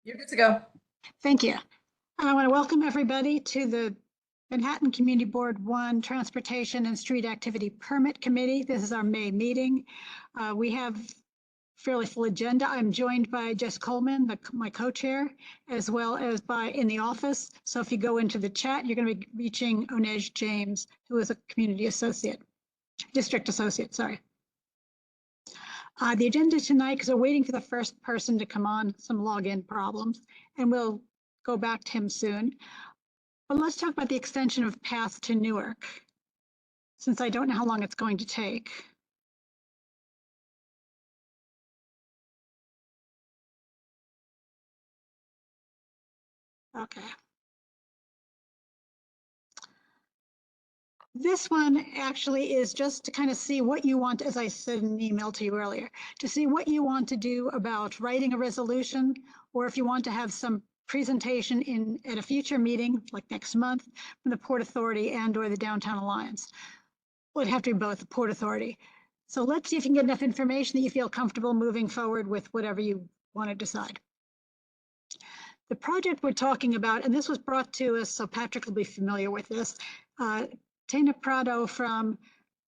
You're good to go. Thank you. I want to welcome everybody to the Manhattan Community Board 1 Transportation and Street Activity Permit Committee. This is our May meeting. We have fairly full agenda. I'm joined by Jess Coleman, my co-chair, as well as by in the office. So if you go into the chat, you're going to be reaching Onej James, who is a community associate, district associate, sorry. The agenda tonight, because we're waiting for the first person to come on, some login problems, and we'll go back to him soon. But let's talk about the extension of Path to Newark, since I don't know how long it's going to take. Okay. This one actually is just to kind of see what you want, as I said in an email to you earlier, to see what you want to do about writing a resolution, or if you want to have some presentation at a future meeting, like next month, from the Port Authority and or the Downtown Alliance. Well, it'd have to be both, the Port Authority. So let's see if you can get enough information that you feel comfortable moving forward with whatever you want to decide. The project we're talking about, and this was brought to us, so Patrick will be familiar with this. Tana Prado from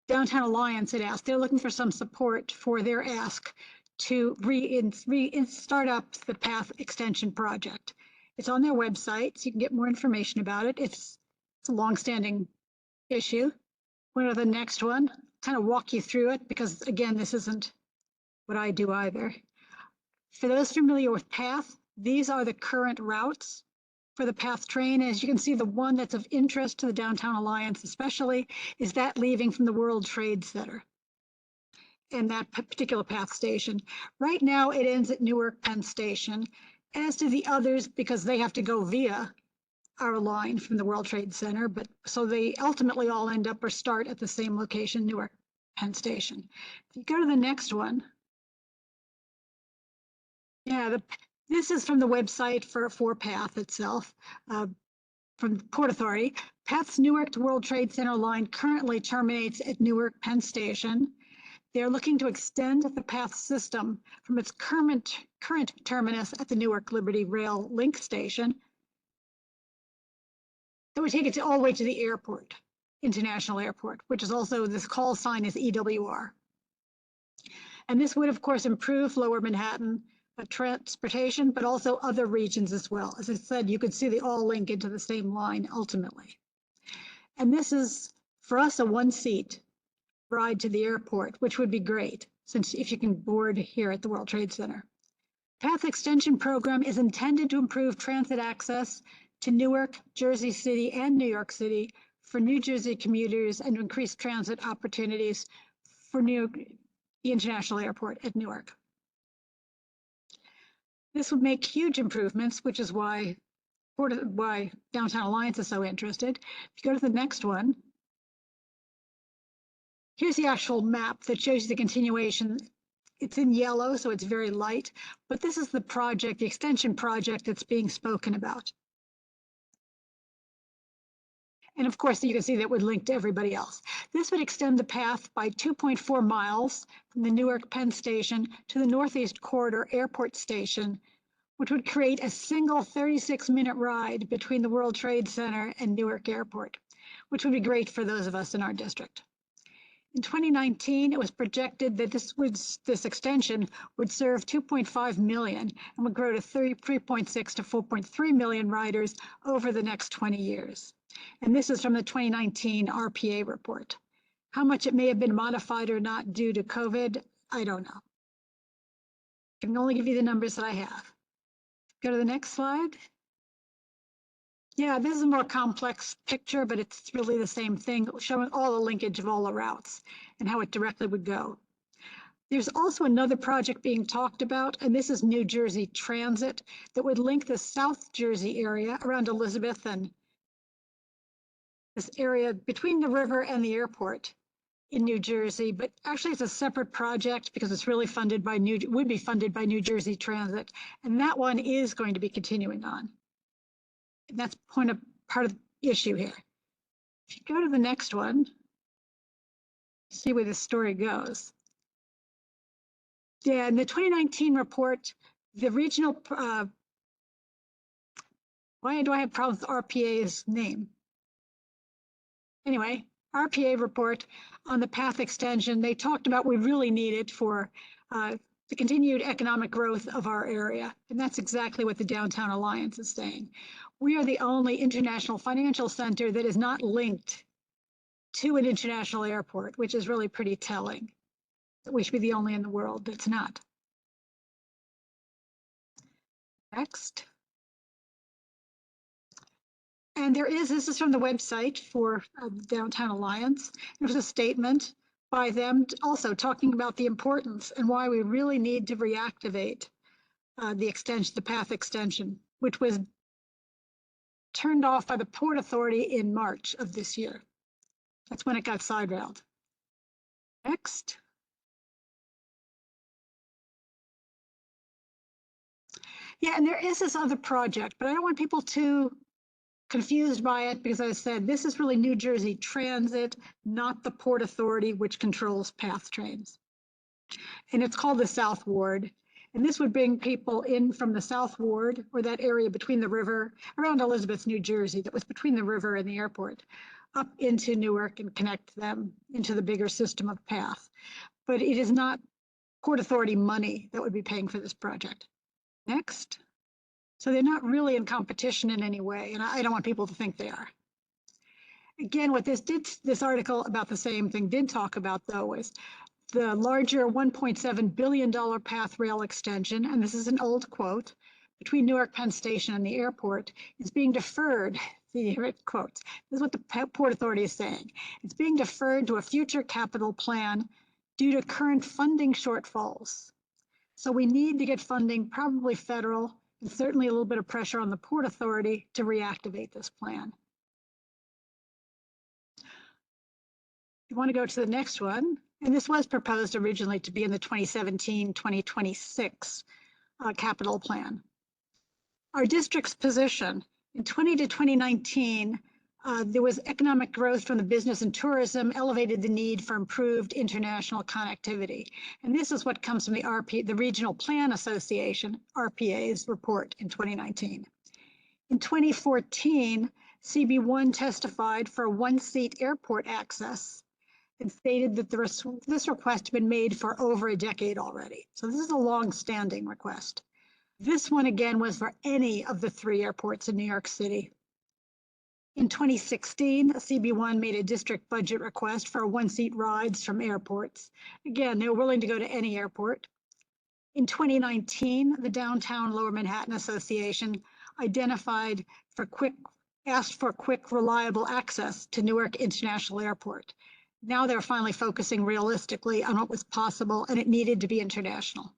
Downtown Alliance had asked, they're looking for some support for their ask to start up the Path Extension Project. It's on their website, so you can get more information about it. It's a longstanding issue. One of the next one, kind of walk you through it, because again, this isn't what I do either. For those familiar with Path, these are the current routes for the Path train. As you can see, the one that's of interest to the Downtown Alliance especially is that leaving from the World Trade Center and that particular Path station. Right now, it ends at Newark Penn Station, as do the others, because they have to go via our line from the World Trade Center, but so they ultimately all end up or start at the same location, Newark Penn Station. If you go to the next one, yeah, this is from the website for Path itself, from Port Authority. Path's Newark to World Trade Center line currently terminates at Newark Penn Station. They're looking to extend the Path system from its current terminus at the Newark Liberty Rail Link Station. That would take it all the way to the airport, International Airport, which is also, this call sign is EWR. And this would, of course, improve Lower Manhattan transportation, but also other regions as well. As I said, you could see they all link into the same line ultimately. And this is, for us, a one-seat ride to the airport, which would be great, since if you can board here at the World Trade Center. Path Extension Program is intended to improve transit access to Newark, Jersey City, and New York City for New Jersey commuters and to increase transit opportunities for the International Airport at Newark. This would make huge improvements, which is why Downtown Alliance is so interested. If you go to the next one, here's the actual map that shows you the continuation. It's in yellow, so it's very light, but this is the project, the extension project that's being spoken about. And of course, you can see that would link to everybody else. This would extend the path by 2.4 miles from the Newark Penn Station to the Northeast Corridor Airport Station, which would create a single 36-minute ride between the World Trade Center and Newark Airport, which would be great for those of us in our district. In 2019, it was projected that this extension would serve 2.5 million and would grow to 3.6 to 4.3 million riders over the next 20 years. And this is from the 2019 RPA report. How much it may have been modified or not due to COVID, I don't know. I can only give you the numbers that I have. Go to the next slide. Yeah, this is a more complex picture, but it's really the same thing, showing all the linkage of all the routes and how it directly would go. There's also another project being talked about, and this is New Jersey Transit, that would link the South Jersey area around Elizabeth and this area between the river and the airport in New Jersey, but actually it's a separate project because it's really funded by would be funded by New Jersey Transit, and that one is going to be continuing on. And that's part of the issue here. If you go to the next one, see where this story goes. Yeah, in the 2019 report, the regional Why do I have problems with RPA's name? Anyway, RPA report on the path extension, they talked about we really need it for the continued economic growth of our area. And that's exactly what the Downtown Alliance is saying. We are the only international financial center that is not linked to an international airport, which is really pretty telling. That we should be the only in the world that's not. Next. And this is from the website for Downtown Alliance. There was a statement by them also talking about the importance and why we really need to reactivate the path extension, which was turned off by the Port Authority in March of this year. That's when it got side railed. Next. Yeah, and there is this other project, but I don't want people to confused by it because I said this is really New Jersey Transit, not the Port Authority, which controls PATH trains. And it's called the South Ward. And this would bring people in from the South Ward, or that area between the river, around Elizabeth, New Jersey, that was between the river and the airport, up into Newark and connect them into the bigger system of PATH. But it is not Port Authority money that would be paying for this project. Next. So they're not really in competition in any way, and I don't want people to think they are. Again, what this article about the same thing did talk about, though, is the larger $1.7 billion PATH rail extension, and this is an old quote, between Newark Penn Station and the airport is being deferred. The quotes. This is what the Port Authority is saying. It's being deferred to a future capital plan due to current funding shortfalls. So we need to get funding, probably federal, and certainly a little bit of pressure on the Port Authority to reactivate this plan. You want to go to the next one, and this was proposed originally to be in the 2017-2026 capital plan. Our district's position in 2019, there was economic growth from the business and tourism, elevated the need for improved international connectivity. And this is what comes from the Regional Plan Association, RPA's report in 2019. In 2014, CB1 testified for one-seat airport access and stated that this request had been made for over a decade already. So this is a long-standing request. This one, again, was for any of the 3 airports in New York City. In 2016, CB1 made a district budget request for one-seat rides from airports. Again, they were willing to go to any airport. In 2019, the Downtown Lower Manhattan Association asked for quick, reliable access to Newark International Airport. Now they're finally focusing realistically on what was possible, and it needed to be international.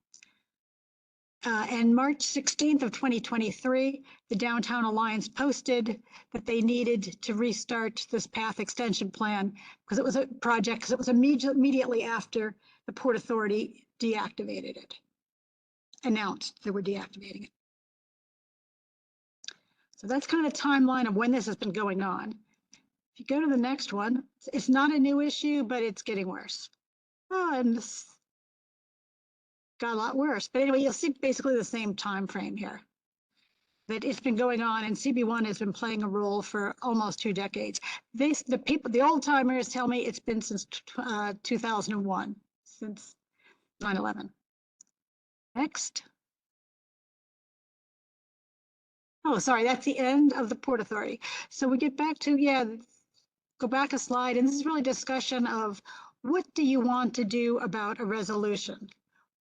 And March 16th of 2023, the Downtown Alliance posted that they needed to restart this PATH extension plan because it was a project, because it was immediately after the Port Authority deactivated it, announced they were deactivating it. So that's kind of the timeline of when this has been going on. If you go to the next one, it's not a new issue, but it's getting worse. Oh, and this got a lot worse. But anyway, you'll see basically the same time frame here. That it's been going on, and CB1 has been playing a role for almost 2 decades. The old timers tell me it's been since 2001, since 9/11. Next. Oh, sorry, that's the end of the Port Authority. So we get back to, go back a slide, and this is really discussion of what do you want to do about a resolution?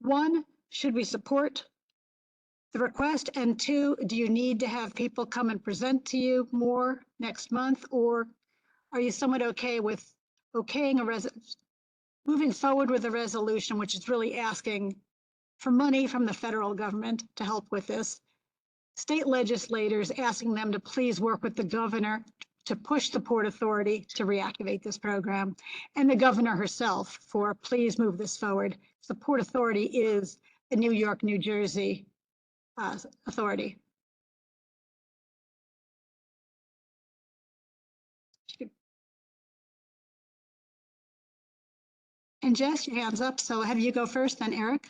1, should we support the request? And 2, do you need to have people come and present to you more next month? Or are you somewhat okay with moving forward with a resolution, which is really asking for money from the federal government to help with this? State legislators asking them to please work with the governor to push the Port Authority to reactivate this program, and the governor herself for please move this forward. The Port Authority is the New York, New Jersey authority. And Jess, your hand's up, so have you go first, then Eric.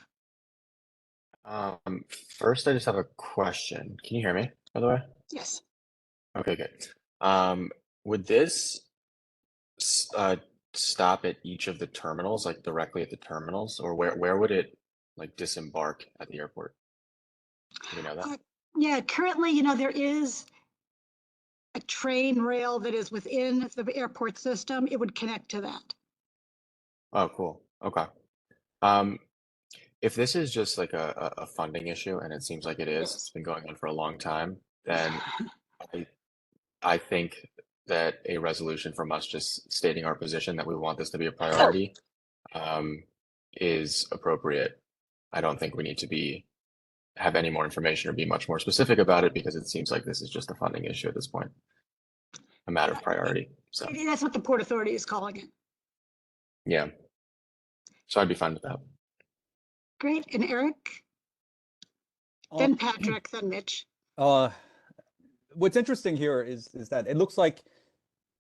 First, I just have a question. Can you hear me, by the way? Yes. Okay, good. Would this s- uh, stop at each of the terminals, like directly at the terminals, or where would it like disembark at the airport? Do we know that? Uh, Yeah, currently, there is a train rail that is within the airport system. It would connect to that. Oh, cool. Okay. Um, if this is just like a funding issue, and it seems like it is, it's Yes. been going on for a long time, then I I think that a resolution from us just stating our position that we want this to be a priority um, is appropriate. I don't think we need to have any more information or be much more specific about it because it seems like this is just a funding issue at this point, a matter of Yeah, priority. So that's what the Port Authority is calling it. yeah, so I'd be fine with that. Great. And Eric, Um, then Patrick, then Mitch. uh, what's interesting here is that it looks like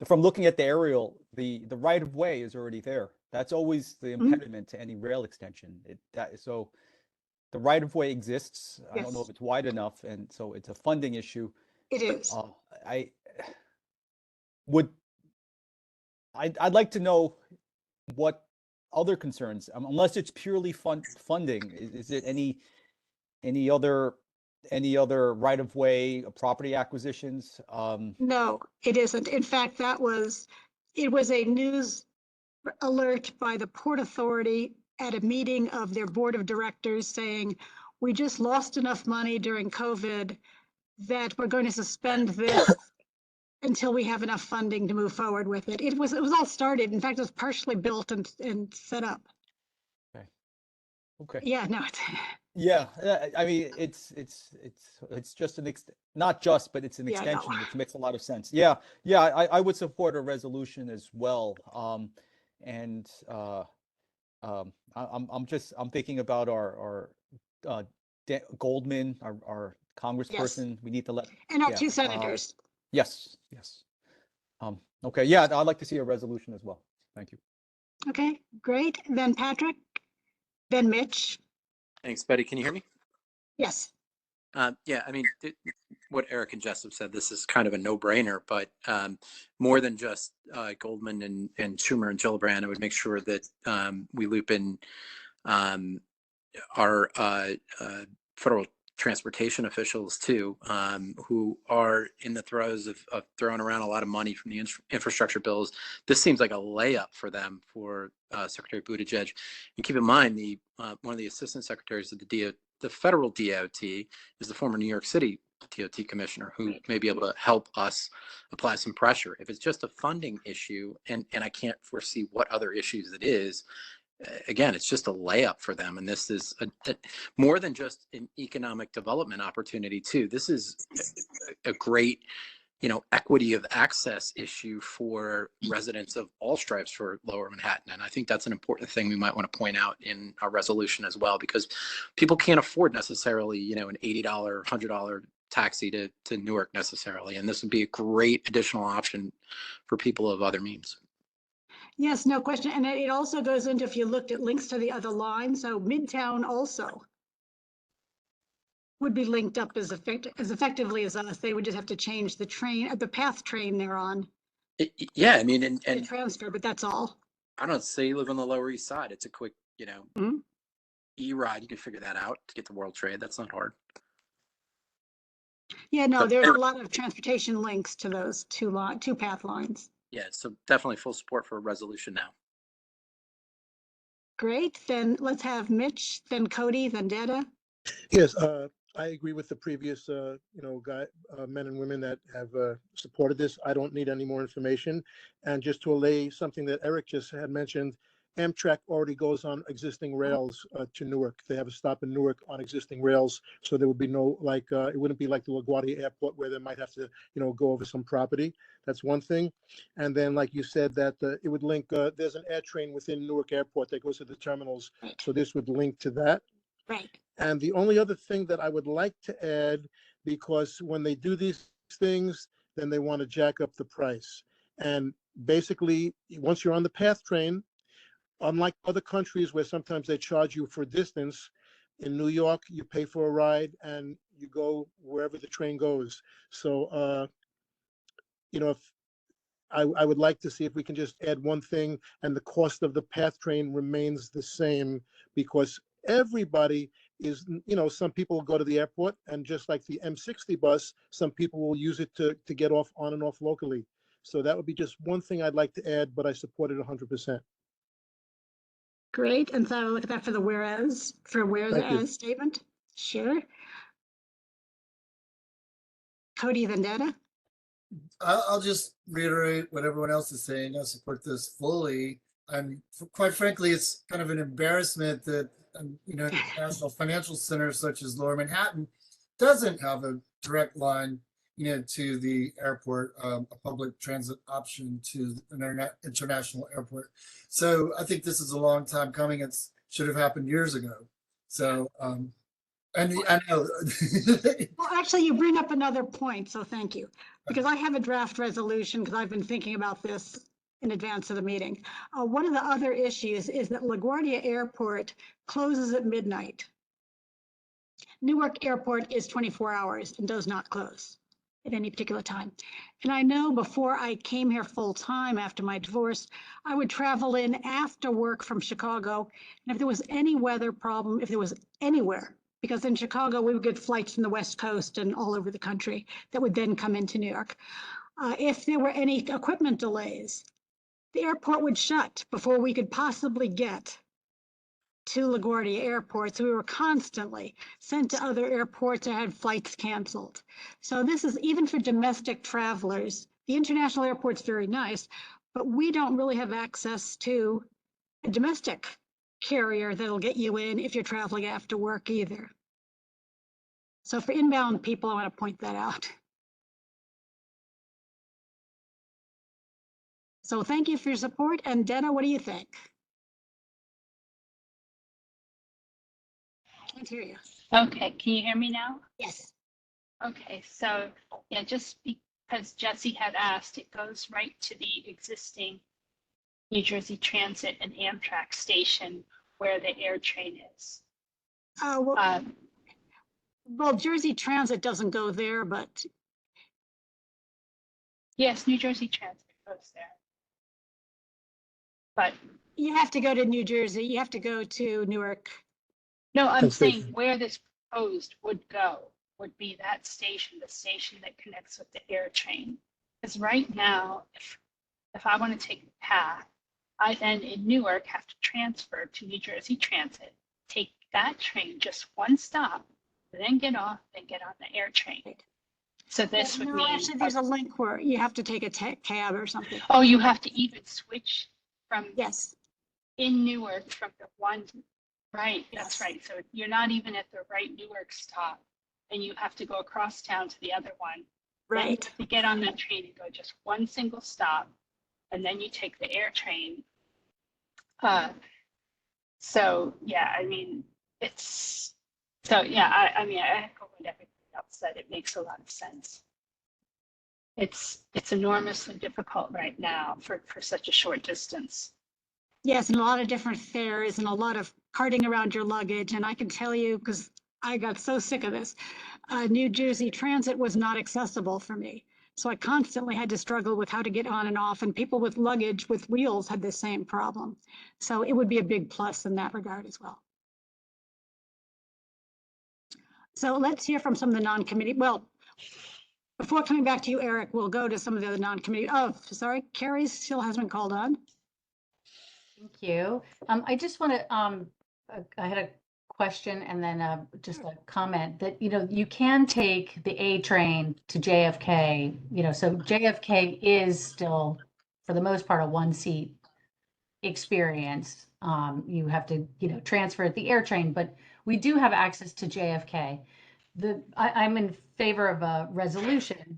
from looking at the aerial, the right of way is already there. That's always the Mhm. impediment to any rail extension. So the right of way exists. I don't know if Yes, it's wide enough, and so it's a funding issue. it is. Uh, I would I'd like to know what other concerns, unless it's purely funding. Is it any other right of way property acquisitions? No, it isn't. In fact, it was a news alert by the Port Authority at a meeting of their board of directors saying, we just lost enough money during COVID that we're going to suspend this until we have enough funding to move forward with it. It was all started. In fact, it was partially built and set up. Okay. Yeah, no, it's, Yeah, I mean, it's just not just, but it's an yeah, no. extension, which makes a lot of sense. Yeah, yeah, I would support a resolution as well. And I'm thinking about our Goldman, our Yes, congressperson. We need to let, and our yeah, two senators. yes, yes. Okay, yeah, I'd like to see a resolution as well. Thank you. Okay, great. Then Patrick, then Mitch. Thanks, Betty. Can you hear me? Yes, Yeah, I mean, what Eric and Jess have said, this is kind of a no-brainer, but more than just Goldman and Schumer and Gillibrand, I would make sure that we loop in um, our federal transportation officials too, who are in the throes of throwing around a lot of money from the infrastructure bills. This seems like a layup for them, for Secretary Buttigieg. And keep in mind, one of the assistant secretaries of the federal DOT is the former New York City DOT commissioner, who may be able to help us apply some pressure. If it's just a funding issue, and I can't foresee what other issues it is, again, it's just a layup for them. And this is more than just an economic development opportunity too. This is a great, equity of access issue for residents of all stripes for Lower Manhattan. And I think that's an important thing we might want to point out in our resolution as well, because people can't afford necessarily, an $80, $100 taxi to Newark necessarily. And this would be a great additional option for people of other means. yes, no question. And it also goes into, if you looked at links to the other lines, so Midtown also would be linked up as effectively as us. They would just have to change the path train they're on, Yeah, I mean, and the transfer, but that's all. I don't say you live on the Lower East Side. It's a quick, Mhm. e-ride. You can figure that out to get to World Trade. That's not hard. Yeah, no, So, there's a lot of transportation links to those two path lines. yeah, so definitely full support for a resolution now. Great, then let's have Mitch, then Cody, then Detta. Yes, I agree with the previous, men and women that have supported this. I don't need any more information. And just to allay something that Eric just had mentioned, Amtrak already goes on existing rails to Newark. They have a stop in Newark on existing rails, so there would be no, it wouldn't be like the LaGuardia Airport where they might have to, go over some property. That's one thing. And then, like you said, that it would link. There's an air train within Newark Airport that goes to the terminals, Right. so this would link to that. Right. And the only other thing that I would like to add, because when they do these things, then they want to jack up the price. And basically, once you're on the PATH train, unlike other countries where sometimes they charge you for distance, in New York, you pay for a ride and you go wherever the train goes. So you know, if I would like to see if we can just add one thing and the cost of the PATH train remains the same, because everybody is, you know, some people go to the airport, and just like the M60 bus, some people will use it to get off on and off locally. So that would be just one thing I'd like to add, but I support it 100%. Great. And so look at that for the whereas Thank you. statement. Sure. Cody Vendetta. I'll just reiterate what everyone else is saying. I support this fully. And quite frankly, it's kind of an embarrassment that, you know, National Financial Center such as Lower Manhattan doesn't have a direct line, you know, to the airport, a public transit option to an international airport. So I think this is a long time coming. It should have happened years ago. So, and I know. Well, actually, you bring up another point, so thank you. Because I have a draft resolution, because I've been thinking about this in advance of the meeting. One of the other issues is that LaGuardia Airport closes at midnight. Newark Airport is 24 hours and does not close at any particular time. And I know before I came here full time after my divorce, I would travel in after work from Chicago. And if there was any weather problem, if there was anywhere, because in Chicago, we would get flights from the West Coast and all over the country that would then come into New York. If there were any equipment delays, the airport would shut before we could possibly get to LaGuardia Airport. So we were constantly sent to other airports or had flights canceled. So this is even for domestic travelers. The international airport's very nice, but we don't really have access to a domestic carrier that'll get you in if you're traveling after work either. So for inbound people, I want to point that out. So thank you for your support. And Dana, what do you think? Can't hear you. Okay, can you hear me now? Yes. Okay, so yeah, just because Jesse had asked, it goes right to the existing New Jersey Transit and Amtrak station where the air train is. Well, Jersey Transit doesn't go there, but Yes, New Jersey Transit goes there. But you have to go to New Jersey. You have to go to Newark. no, I'm Penn saying Station. where this proposed would go would be that station, the station that connects with the air train. Because right now, if I want to take the path, I then in Newark have to transfer to New Jersey Transit, take that train just one stop, then get off, then get on the air train. So this would No, mean, actually, there's a link where you have to take a cab or something. oh, you have to even switch from Yes. in Newark from the one, right, Yes. that's right. So you're not even at the right Newark stop, and you have to go across town to the other one. Then you Right. have to get on that train and go just one single stop, and then you take the air train. So yeah, I mean, it's, so yeah, I mean, I echo what everybody else said. It makes a lot of sense. It's enormously difficult right now for such a short distance. Yes, and a lot of different fares and a lot of carting around your luggage. And I can tell you, because I got so sick of this, New Jersey Transit was not accessible for me. So I constantly had to struggle with how to get on and off, and people with luggage with wheels had the same problem. So it would be a big plus in that regard as well. So let's hear from some of the non-committee. Well, before coming back to you, Eric, we'll go to some of the other non-committee. Oh, sorry, Carrie still hasn't been called on. Thank you. I just want to, I had a question and then just a comment that, you know, you can take the A train to JFK, you know, so JFK is still, for the most part, a one-seat experience. You have to, you know, transfer at the air train, but we do have access to JFK. I'm in favor of a resolution.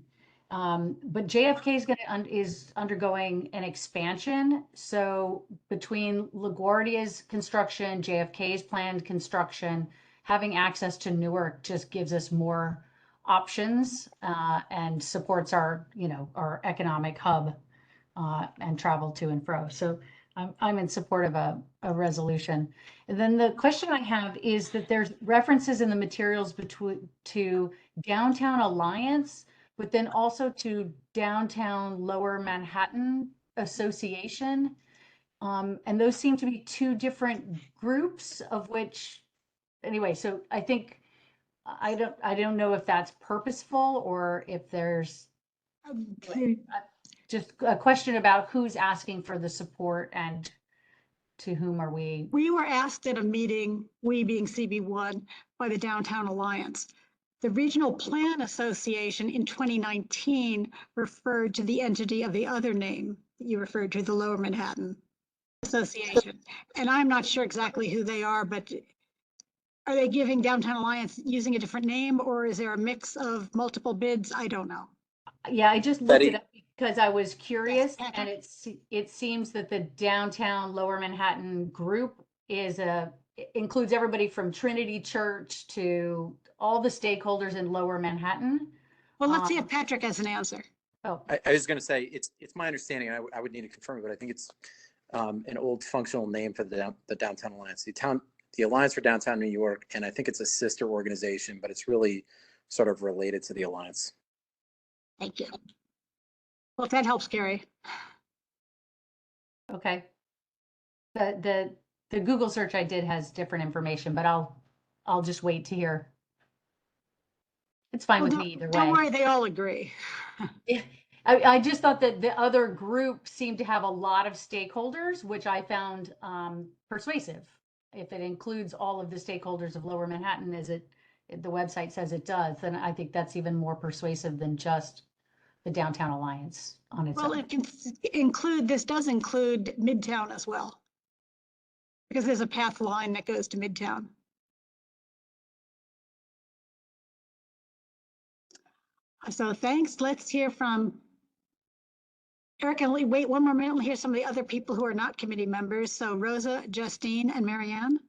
But JFK is undergoing an expansion. So between LaGuardia's construction, JFK's planned construction, having access to Newark just gives us more options and supports our, you know, our economic hub and travel to and fro. So I'm in support of a resolution. And then the question I have is that there's references in the materials to Downtown Alliance, but then also to Downtown Lower Manhattan Association. And those seem to be two different groups of which, anyway, so I think, I don't know if that's purposeful or if there's just a question about who's asking for the support and to whom are we? We were asked at a meeting, we being CB1, by the Downtown Alliance. The Regional Plan Association in 2019 referred to the entity of the other name that you referred to, the Lower Manhattan Association. And I'm not sure exactly who they are, but are they giving Downtown Alliance using a different name, or is there a mix of multiple bids? I don't know. Yeah, I just looked Betty? it up because I was curious, Patrick. and it seems that the Downtown Lower Manhattan group includes everybody from Trinity Church to all the stakeholders in Lower Manhattan. Well, let's see if Patrick has an answer. Oh, I was going to say, it's my understanding, and I would need to confirm it, but I think it's an old functional name for the Downtown Alliance, the Alliance for Downtown New York, and I think it's a sister organization, but it's really sort of related to the Alliance. Thank you. Well, if that helps, Gary. okay. The Google search I did has different information, but I'll just wait to hear. It's fine Well, with me either way. Don't worry, they all agree. Yeah, I just thought that the other group seemed to have a lot of stakeholders, which I found persuasive. If it includes all of the stakeholders of Lower Manhattan, the website says it does, then I think that's even more persuasive than just the Downtown Alliance on its Well, own. it can this does include Midtown as well. Because there's a path line that goes to Midtown. So thanks. Let's hear from Eric, and wait one more minute. We'll hear some of the other people who are not committee members. So Rosa, Justine, and Marianne.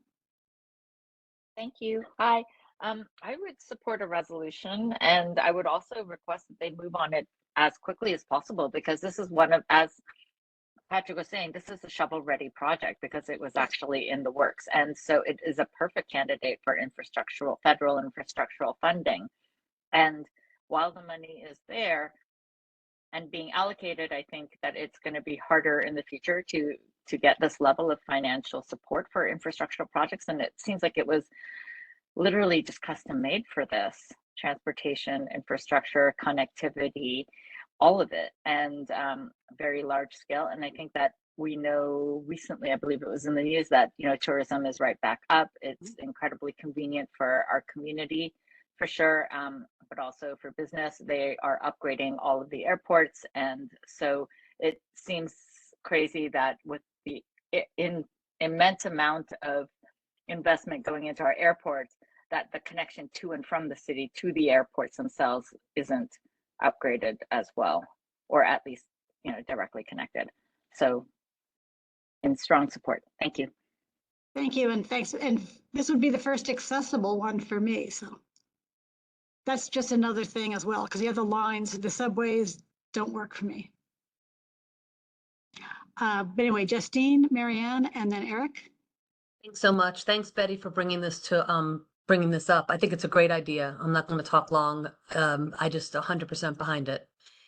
Thank you. Hi. I would support a resolution, and I would also request that they move on it as quickly as possible, because this is one of, as Patrick was saying, this is a shovel-ready project because it was actually in the works. And so it is a perfect candidate for federal infrastructural funding. And while the money is there and being allocated, I think that it's going to be harder in the future to get this level of financial support for infrastructural projects. And it seems like it was literally just custom made for this: transportation, infrastructure, connectivity, all of it, and very large scale. And I think that we know recently, I believe it was in the news, that tourism is right back up. It's incredibly convenient for our community, for sure, but also for business. They are upgrading all of the airports, and so it seems crazy that with the immense amount of investment going into our airports, that the connection to and from the city to the airports themselves isn't upgraded as well, or at least directly connected. So in strong support. Thank you. Thank you, and thanks. And this would be the first accessible one for me, so that's just another thing as well, because the other lines, the subways don't work for me. But anyway, Justine, Marianne, and then Eric. Thanks so much. Thanks, Betty, for bringing this up. I think it's a great idea. I'm not going to talk long. I just 100% behind it.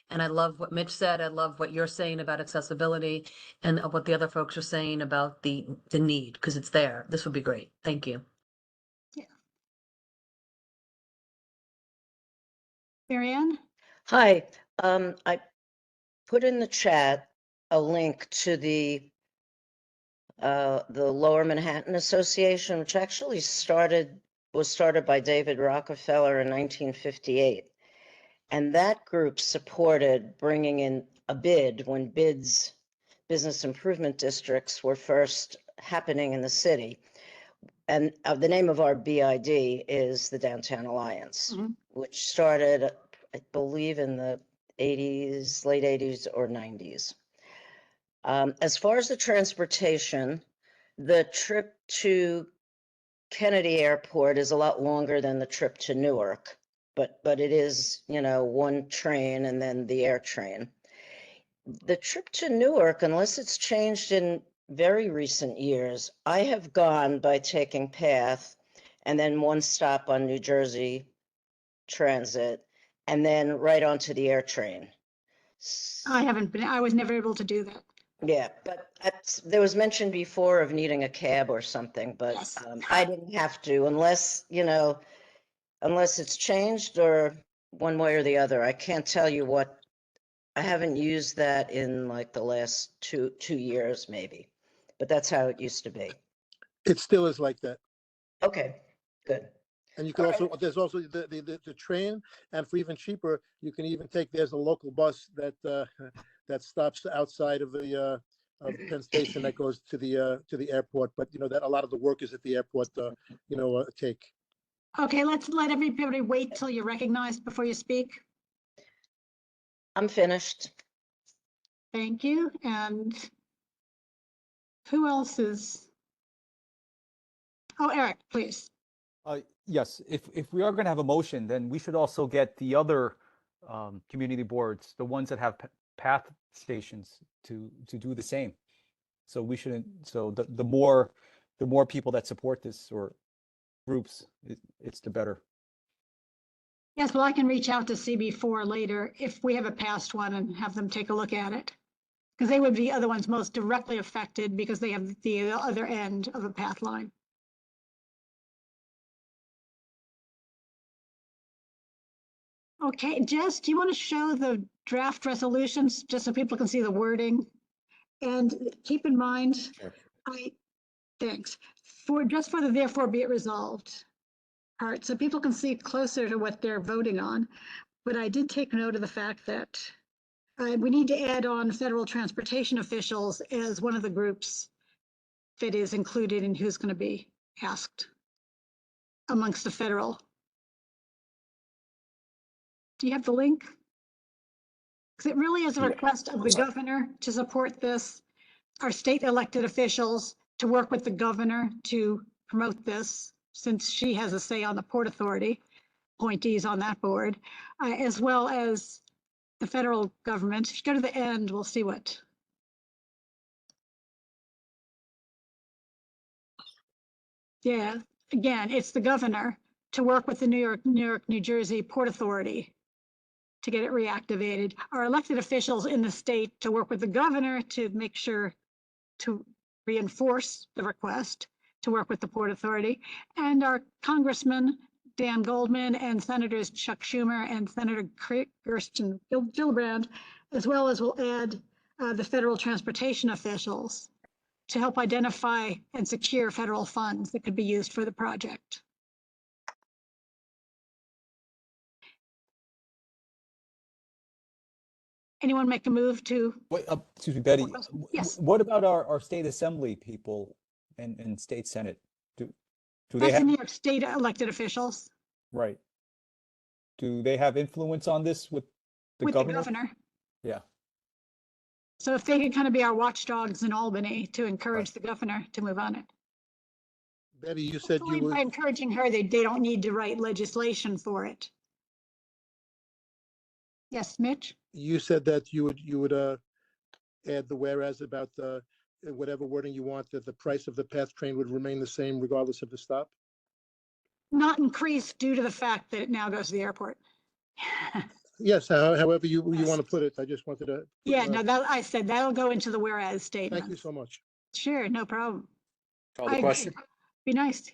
And I love what Mitch said. I love what you're saying about accessibility and what the other folks are saying about the need, because it's there. This would be great. Thank you. Yeah. Marianne? Hi, I put in the chat a link to the Lower Manhattan Association, which actually was started by David Rockefeller in 1958. And that group supported bringing in a bid when business improvement districts were first happening in the city. And the name of our BID is the Downtown Alliance, which started, I believe, in the late 80s or 90s. As far as the transportation, the trip to Kennedy Airport is a lot longer than the trip to Newark, but it is, one train and then the air train. The trip to Newark, unless it's changed in very recent years, I have gone by taking PATH and then one stop on New Jersey Transit and then right onto the air train. I was never able to do that. Yeah, but there was mention before of needing a cab or something, but Yes. I didn't have to unless, unless it's changed or one way or the other. I can't tell you what, I haven't used that in like the last two years maybe, but that's how it used to be. It still is like that. Okay, good. And you can All right. also, there's also the train, and for even cheaper, you can even take, there's a local bus that that stops outside of the Penn Station that goes to the airport. But that a lot of the work is at the airport. Take. Okay, let's let everybody wait till you're recognized before you speak. I'm finished. Thank you. And who else is? Oh, Eric, please. Yes, if we are going to have a motion, then we should also get the other community boards, the ones that have path stations, to do the same. So we shouldn't. So the more people that support this, or groups, it's the better. Yes, well, I can reach out to CB4 later if we have a past one and have them take a look at it. Because they would be other ones most directly affected because they have the other end of a path line. Okay, Jess, do you want to show the draft resolutions just so people can see the wording? And keep in mind, Sure. thanks, just for the therefore be it resolved part, so people can see closer to what they're voting on. But I did take note of the fact that we need to add on federal transportation officials as one of the groups that is included in who's going to be asked amongst the federal. Do you have the link? Because it really is a Yeah. request of the governor to support this, our state elected officials to work with the governor to promote this, since she has a say on the Port Authority, appointees on that board, as well as the federal government. If you go to the end, we'll see what. Yeah, again, it's the governor to work with the New York, New Jersey Port Authority to get it reactivated. Our elected officials in the state to work with the governor to make sure to reinforce the request to work with the Port Authority, and our Congressman Dan Goldman and Senators Chuck Schumer and Senator Kirsten Gillibrand, as well as we'll add the federal transportation officials to help identify and secure federal funds that could be used for the project. Anyone make a move to? Wait, excuse me, Betty. Yes. What about our state assembly people and state senate? Do they That's the have, New York State elected officials right? Do they have influence on this with the with governor? the governor. Yeah. So if they could kind of be our watchdogs in Albany to encourage the governor to move on it. Betty, you said you By would. encouraging her, they don't need to write legislation for it. Yes, Mitch? You said that you would add the whereas about whatever wording you want, that the price of the PATH train would remain the same regardless of the stop. Not increased due to the fact that it now goes to the airport. Yes, however you want to put it. I just wanted to. Yeah, no, that I said that'll go into the whereas statement. Thank you so much. Sure, no problem. Call I the agree. question. Be nice.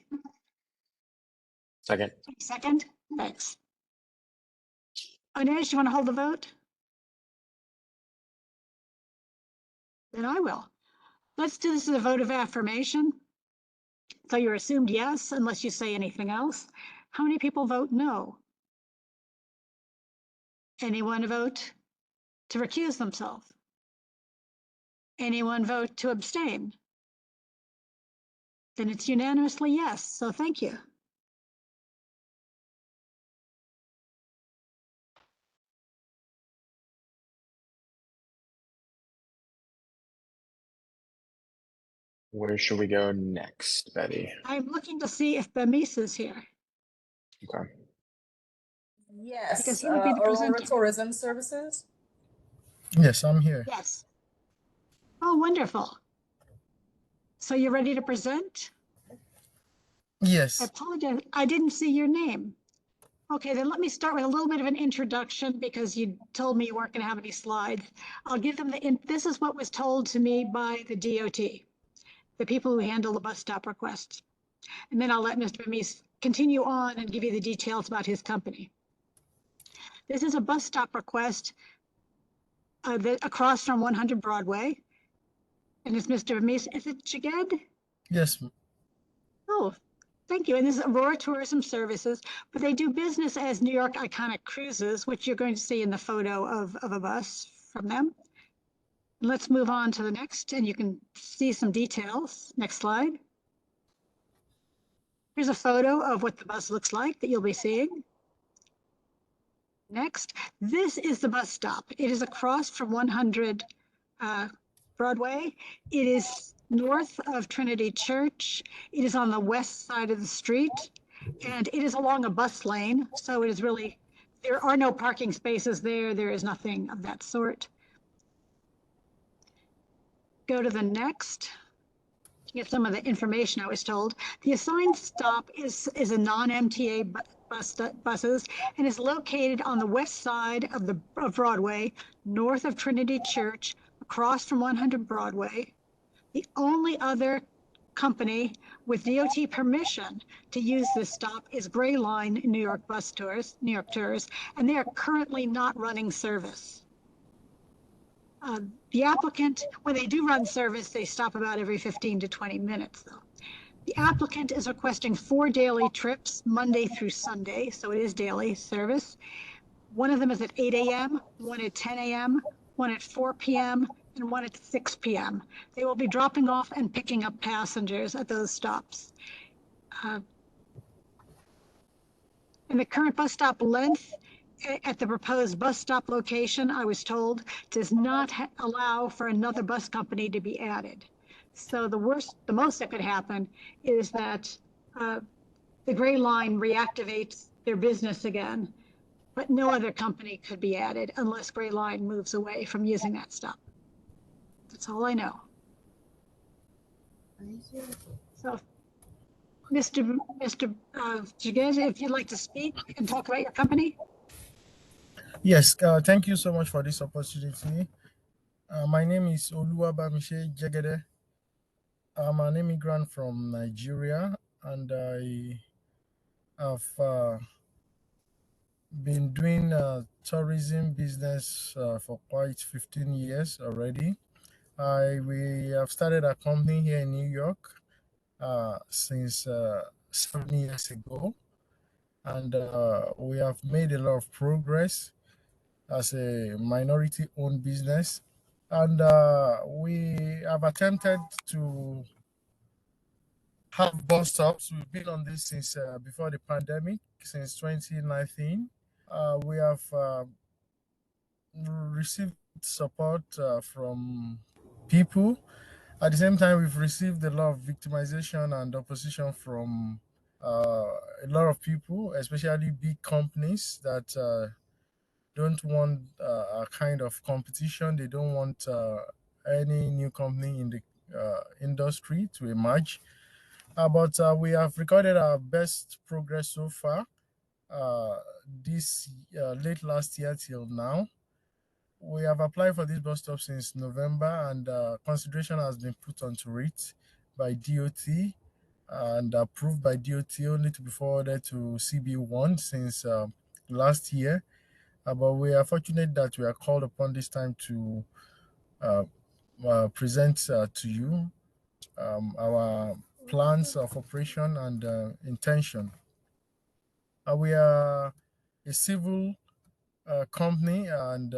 Second. Second, thanks. Inez, you want to hold the vote? Then I will. Let's do this as a vote of affirmation. So you're assumed yes, unless you say anything else. How many people vote no? Anyone vote to recuse themselves? Anyone vote to abstain? Then it's unanimously yes, so thank you. Where should we go next, Betty? I'm looking to see if Bemis is here. Okay. Yes, Because he would be the Aurora presenter. Tourism Services. Yes, I'm here. Yes. Oh, wonderful. So you're ready to present? I Yes. apologize, I didn't see your name. Okay, then let me start with a little bit of an introduction because you told me you weren't going to have any slides. I'll give them this is what was told to me by the DOT, the people who handle the bus stop requests. And then I'll let Mr. Amis continue on and give you the details about his company. This is a bus stop request across from 100 Broadway. And it's Mr. Amis, is it Jaged? Yes. Oh, thank you. And this is Aurora Tourism Services, but they do business as New York Iconic Cruises, which you're going to see in the photo of a bus from them. Let's move on to the next, and you can see some details. Next slide. Here's a photo of what the bus looks like that you'll be seeing. Next, this is the bus stop. It is across from 100 Broadway. It is north of Trinity Church. It is on the west side of the street, and it is along a bus lane. So it is really, there are no parking spaces there. There is nothing of that sort. Go to the next. To get some of the information I was told. The assigned stop is a non-MTA buses and is located on the west side of Broadway, north of Trinity Church, across from 100 Broadway. The only other company with DOT permission to use this stop is Gray Line New York Tours, and they are currently not running service. The applicant, when they do run service, they stop about every 15 to 20 minutes though. The applicant is requesting 4 daily trips, Monday through Sunday, so it is daily service. One of them is at 8 a.m., one at 10 a.m., one at 4 p.m., and one at 6 p.m. They will be dropping off and picking up passengers at those stops. And the current bus stop length at the proposed bus stop location, I was told, does not allow for another bus company to be added. So the most that could happen is that the Gray Line reactivates their business again, but no other company could be added unless Gray Line moves away from using that stop. That's all I know. So, Mr. Jaged, if you'd like to speak and talk about your company. Yes, thank you so much for this opportunity. My name is Oluwabamiche Jegede. I'm an immigrant from Nigeria, and I have been doing tourism business for quite 15 years already. We have started a company here in New York since 7 years ago, and we have made a lot of progress as a minority-owned business, and we have attempted to have bus stops. We've been on this since before the pandemic, since 2019. We have received support from people. At the same time, we've received a lot of victimization and opposition from a lot of people, especially big companies that don't want a kind of competition. They don't want any new company in the industry to emerge. But we have recorded our best progress so far this late last year till now. We have applied for this bus stop since November, and consideration has been put onto it by DOT and approved by DOT, only to be forwarded to CB1 since last year. But we are fortunate that we are called upon this time to present to you our plans of operation and intention. We are a civil company, and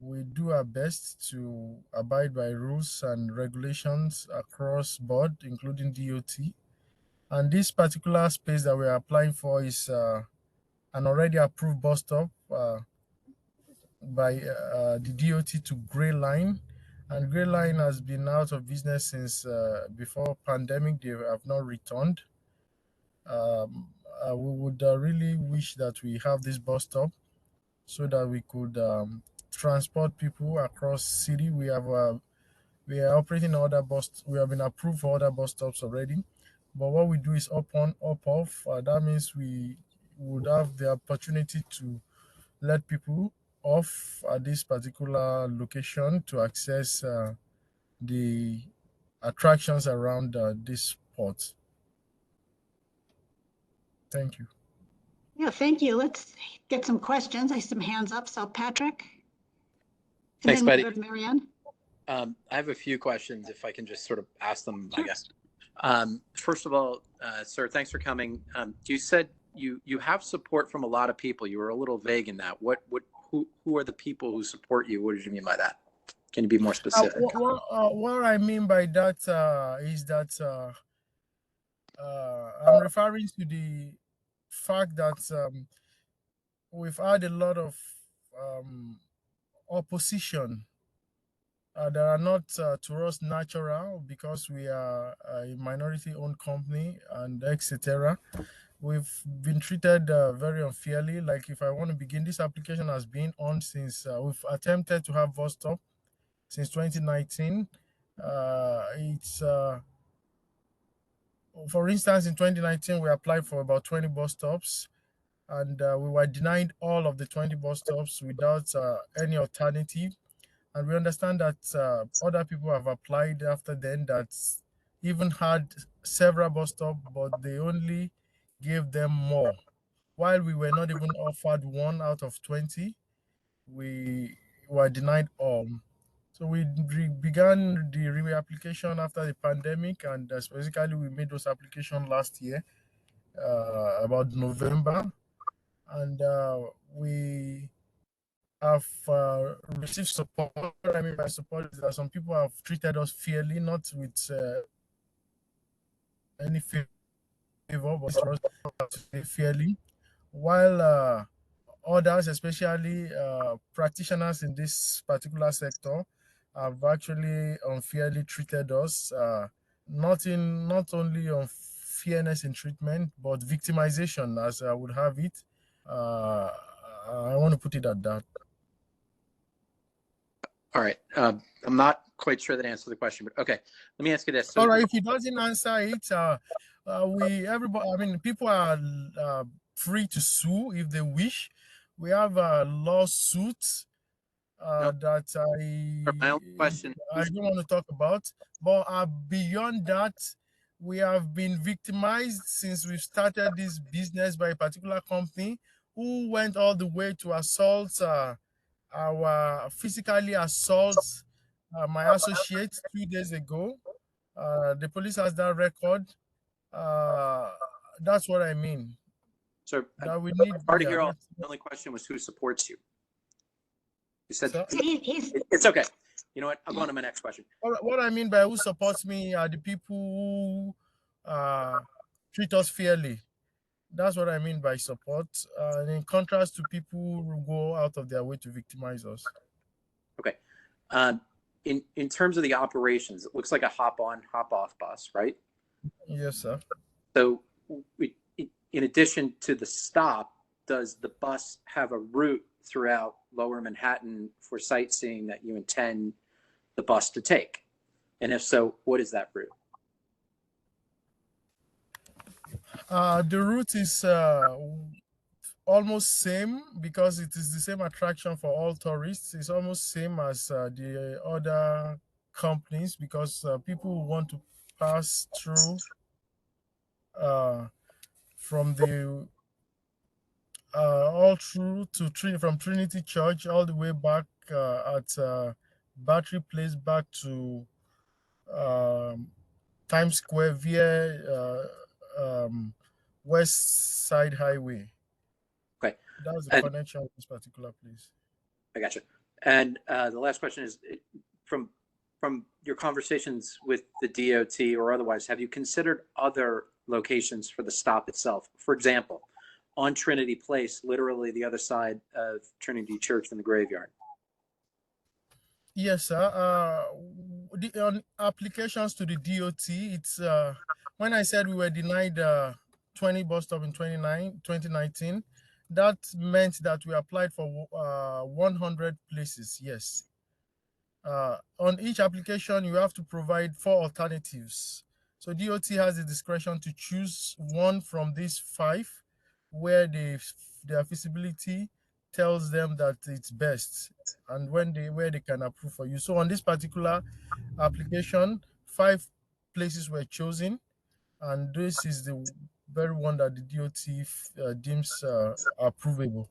we do our best to abide by rules and regulations across board, including DOT. And this particular space that we are applying for is an already approved bus stop by the DOT to Gray Line. And Gray Line has been out of business since before pandemic. They have not returned. We would really wish that we have this bus stop so that we could transport people across city. We are operating other bus. We have been approved for other bus stops already. But what we do is up on, up off. That means we would have the opportunity to let people off at this particular location to access the attractions around this port. Thank you. Yeah, thank you. Let's get some questions. I see some hands up. So Patrick. And Thanks, then we'll Betty. go to Marianne. I have a few questions, if I can just sort of ask them, I Sure. guess. First of all, sir, thanks for coming. You said you have support from a lot of people. You were a little vague in that. Who are the people who support you? What did you mean by that? Can you be more specific? What I mean by that is that I'm referring to the fact that we've had a lot of opposition that are not to us natural because we are a minority-owned company and etc. We've been treated very unfairly. Like if I want to begin, this application has been on since we've attempted to have bus stop since 2019. It's for instance, in 2019, we applied for about 20 bus stops, and we were denied all of the 20 bus stops without any alternative. And we understand that other people have applied after then that even had several bus stops, but they only gave them more. While we were not even offered one out of 20, we were denied all. So we began the reapplication after the pandemic, and specifically we made those applications last year, about November, and we have received support. What I mean by support is that some people have treated us fairly, not with any favor, but fairly, while others, especially practitioners in this particular sector, have actually unfairly treated us, not only unfairness in treatment, but victimization, as I would have it. I want to put it at that. All right. I'm not quite sure that answers the question, but okay. Let me ask you this. So, all right. If it doesn't answer it, people are free to sue if they wish. We have a lawsuit that I don't want to talk about, but beyond that, we have been victimized since we've started this business by a particular company who went all the way to assault physically assault my associate 2 days ago. The police has that record. That's what I mean. So that we need. Part of your only question was who supports you. You said so, it's okay. You know what? I'm going to my next question. What I mean by who supports me are the people who treat us fairly. That's what I mean by support. In contrast to people who go out of their way to victimize us. Okay. In terms of the operations, it looks like a hop-on, hop-off bus, right? Yes, sir. So, in addition to the stop, does the bus have a route throughout Lower Manhattan for sightseeing that you intend the bus to take? And if so, what is that route? The route is almost same because it is the same attraction for all tourists. It's almost same as the other companies because people want to pass through from the all through to from Trinity Church all the way back at Battery Place back to Times Square via West Side Highway. Okay. That's the connection of this particular place. I got you. And the last question is, from your conversations with the DOT or otherwise, have you considered other locations for the stop itself? For example, on Trinity Place, literally the other side of Trinity Church from the graveyard. Yes, sir. On applications to the DOT, it's when I said we were denied 20 bus stop in 2019, that meant that we applied for 100 places. Yes. On each application, you have to provide 4 alternatives. So DOT has the discretion to choose one from these 5, where their feasibility tells them that it's best, and where they can approve for you. So on this particular application, 5 places were chosen, and this is the very one that the DOT deems approvable.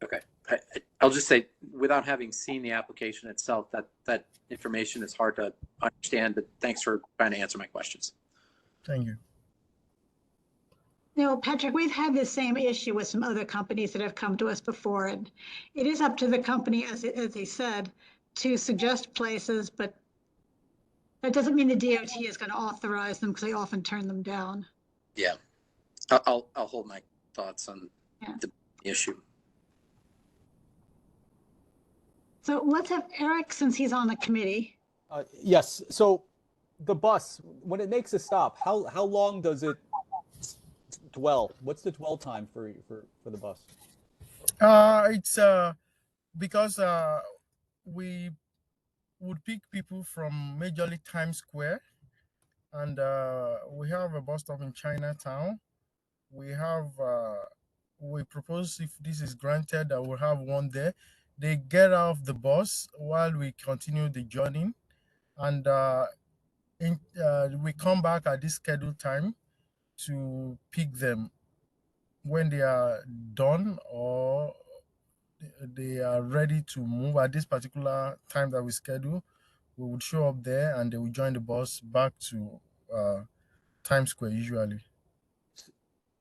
Okay. I'll just say, without having seen the application itself, that information is hard to understand, but thanks for trying to answer my questions. Thank you. No, Patrick, we've had the same issue with some other companies that have come to us before, and it is up to the company, as they said, to suggest places, but that doesn't mean the DOT is going to authorize them, because they often turn them down. Yeah. I'll hold my thoughts on the issue. So let's have Eric, since he's on the committee. Yes. So the bus, when it makes a stop, how long does it dwell? What's the dwell time for the bus? It's because we would pick people from majorly Times Square, and we have a bus stop in Chinatown. We propose, if this is granted, that we'll have one there. They get off the bus while we continue the journey, and we come back at this scheduled time to pick them when they are done or they are ready to move. At this particular time that we schedule, we would show up there and they will join the bus back to Times Square usually.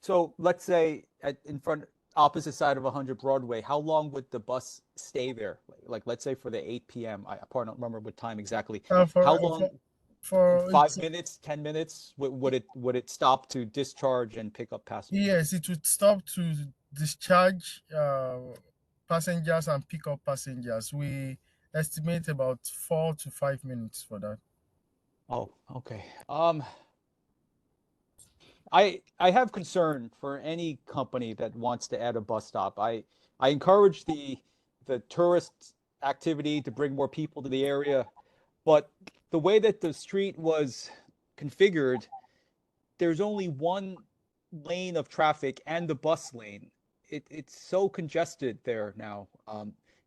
So let's say in front, opposite side of 100 Broadway, how long would the bus stay there? Like let's say for the 8 p.m. I don't remember what time exactly. How long? For 5 minutes, 10 minutes? Would it stop to discharge and pick up passengers? Yes, it would stop to discharge passengers and pick up passengers. We estimate about 4 to 5 minutes for that. Oh, okay. I have concern for any company that wants to add a bus stop. I encourage the tourist activity to bring more people to the area, but the way that the street was configured, there's only one lane of traffic and the bus lane. It's so congested there now.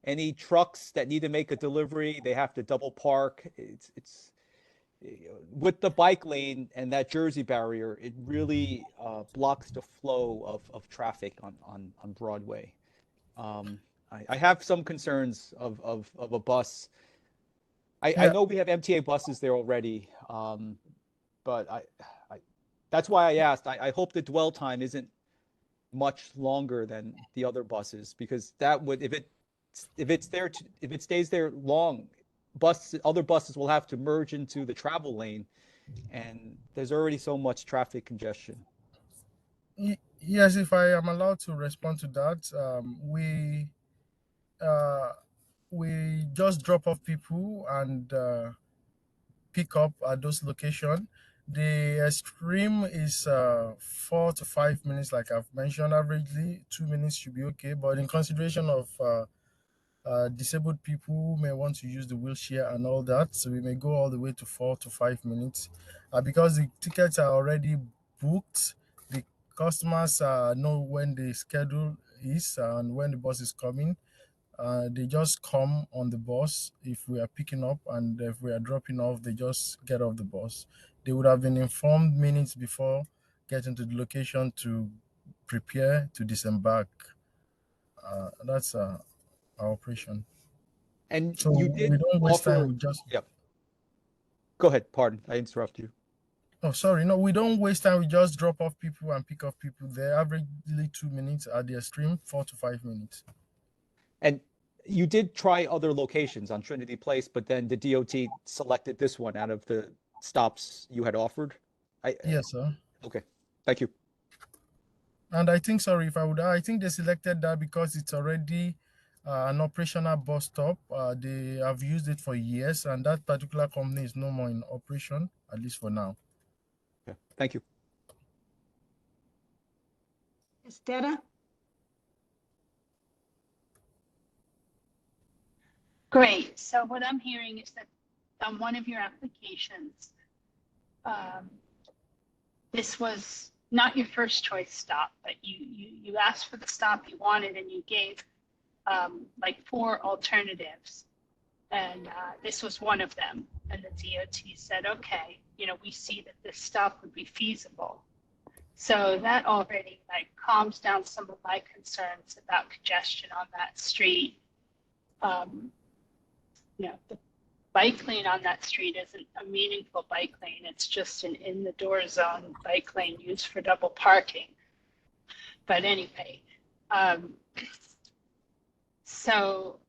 Any trucks that need to make a delivery, they have to double park. It's with the bike lane and that Jersey barrier, it really blocks the flow of traffic on Broadway. I have some concerns of a bus. I know we have MTA buses there already, but that's why I asked. I hope the dwell time isn't much longer than the other buses, because that would, if it stays there long, other buses will have to merge into the travel lane, and there's already so much traffic congestion. Yes, if I am allowed to respond to that, we just drop off people and pick up at those locations. The extreme is 4 to 5 minutes, like I've mentioned. Averagely 2 minutes should be okay, but in consideration of disabled people who may want to use the wheelchair and all that, so we may go all the way to 4 to 5 minutes. Because the tickets are already booked, the customers know when the schedule is and when the bus is coming. They just come on the bus if we are picking up, and if we are dropping off, they just get off the bus. They would have been informed minutes before getting to the location to prepare to disembark. That's our operation. And so you did we don't waste time. We just Go ahead. Pardon, I interrupt you. Oh, sorry. No, we don't waste time. We just drop off people and pick up people. They averagely 2 minutes at the extreme, 4 to 5 minutes. And you did try other locations on Trinity Place, but then the DOT selected this one out of the stops you had offered? Yes, sir. Okay, thank you. And I think, sorry if I would, I think they selected that because it's already an operational bus stop. They have used it for years, and that particular company is no more in operation, at least for now. Okay, thank you. Estetta? Great. So what I'm hearing is that on one of your applications, this was not your first choice stop, but you asked for the stop you wanted and you gave like 4 alternatives. And this was one of them. And the DOT said, okay, we see that this stop would be feasible. So that already like calms down some of my concerns about congestion on that street. The bike lane on that street isn't a meaningful bike lane. It's just an in-the-door zone bike lane used for double parking. But anyway, so,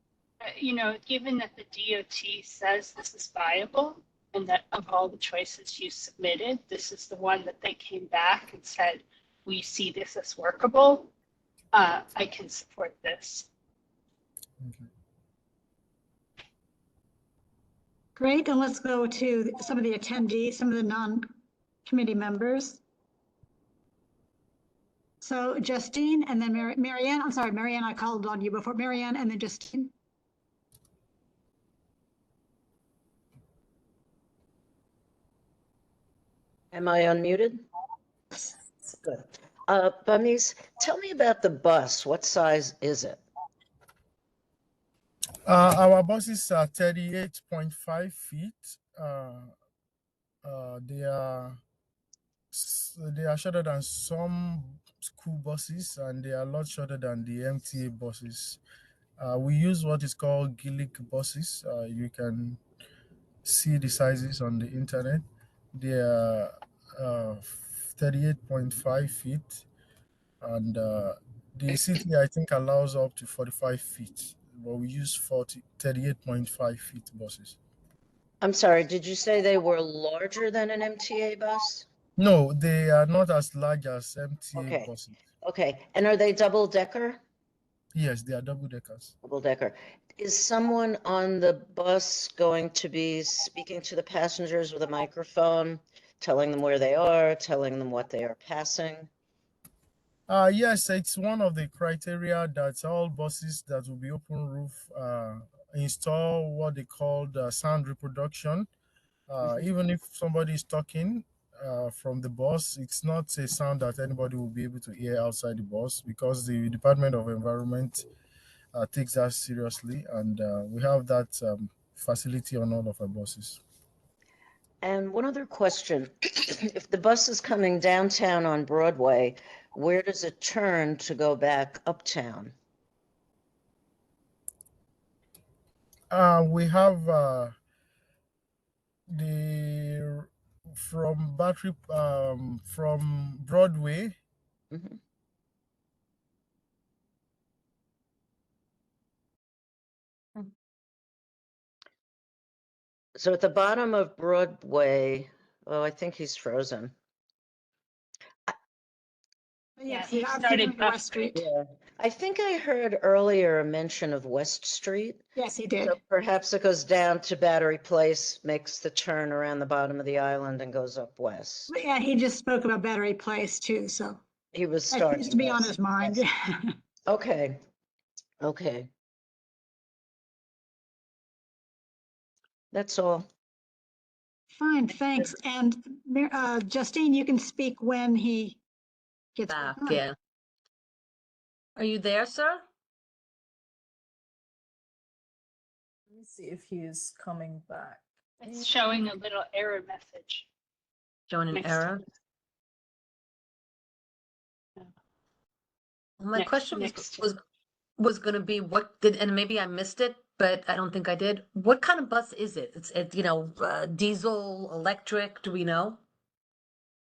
given that the DOT says this is viable and that of all the choices you submitted, this is the one that they came back and said, we see this as workable, I can support this. Great, and let's go to some of the attendees, some of the non-committee members. So Justine and then Marianne, I'm sorry, Marianne, I called on you before. Marianne and then Justine. Am I unmuted? Good. Bamis, tell me about the bus. What size is it? Our buses are 38.5 feet. They are shorter than some school buses, and they are a lot shorter than the MTA buses. We use what is called Gillick buses. You can see the sizes on the internet. They are 38.5 feet, and the city, I think, allows up to 45 feet, but we use 38.5 feet buses. I'm sorry, did you say they were larger than an MTA bus? No, they are not as large as MTA buses. Okay, and are they double decker? Yes, they are double deckers. Double decker. Is someone on the bus going to be speaking to the passengers with a microphone, telling them where they are, telling them what they are passing? Yes, it's one of the criteria that all buses that will be open roof install what they call the sound reproduction. Even if somebody is talking from the bus, it's not a sound that anybody will be able to hear outside the bus, because the Department of Environment takes that seriously, and we have that facility on all of our buses. And one other question, if the bus is coming downtown on Broadway, where does it turn to go back uptown? We have from Broadway. Mm-hmm. So at the bottom of Broadway, oh, I think he's frozen. Yes, he I'm started thinking West Street. Yeah, I think I heard earlier a mention of West Street. Yes, he did. So perhaps it goes down to Battery Place, makes the turn around the bottom of the island and goes up west. But yeah, he just spoke about Battery Place too, so He was that starting. seems to be on west. his mind. Yes. Okay. Okay. That's all. Fine, thanks. And Justine, you can speak when he gets Back, back on. yeah. Are you there, sir? Let me see if he's coming back. It's showing a little error message. Showing an Next error? Yeah. Well, my Next- question next. was going to be what did, and maybe I missed it, but I don't think I did. What kind of bus is it? It's diesel, electric, do we know?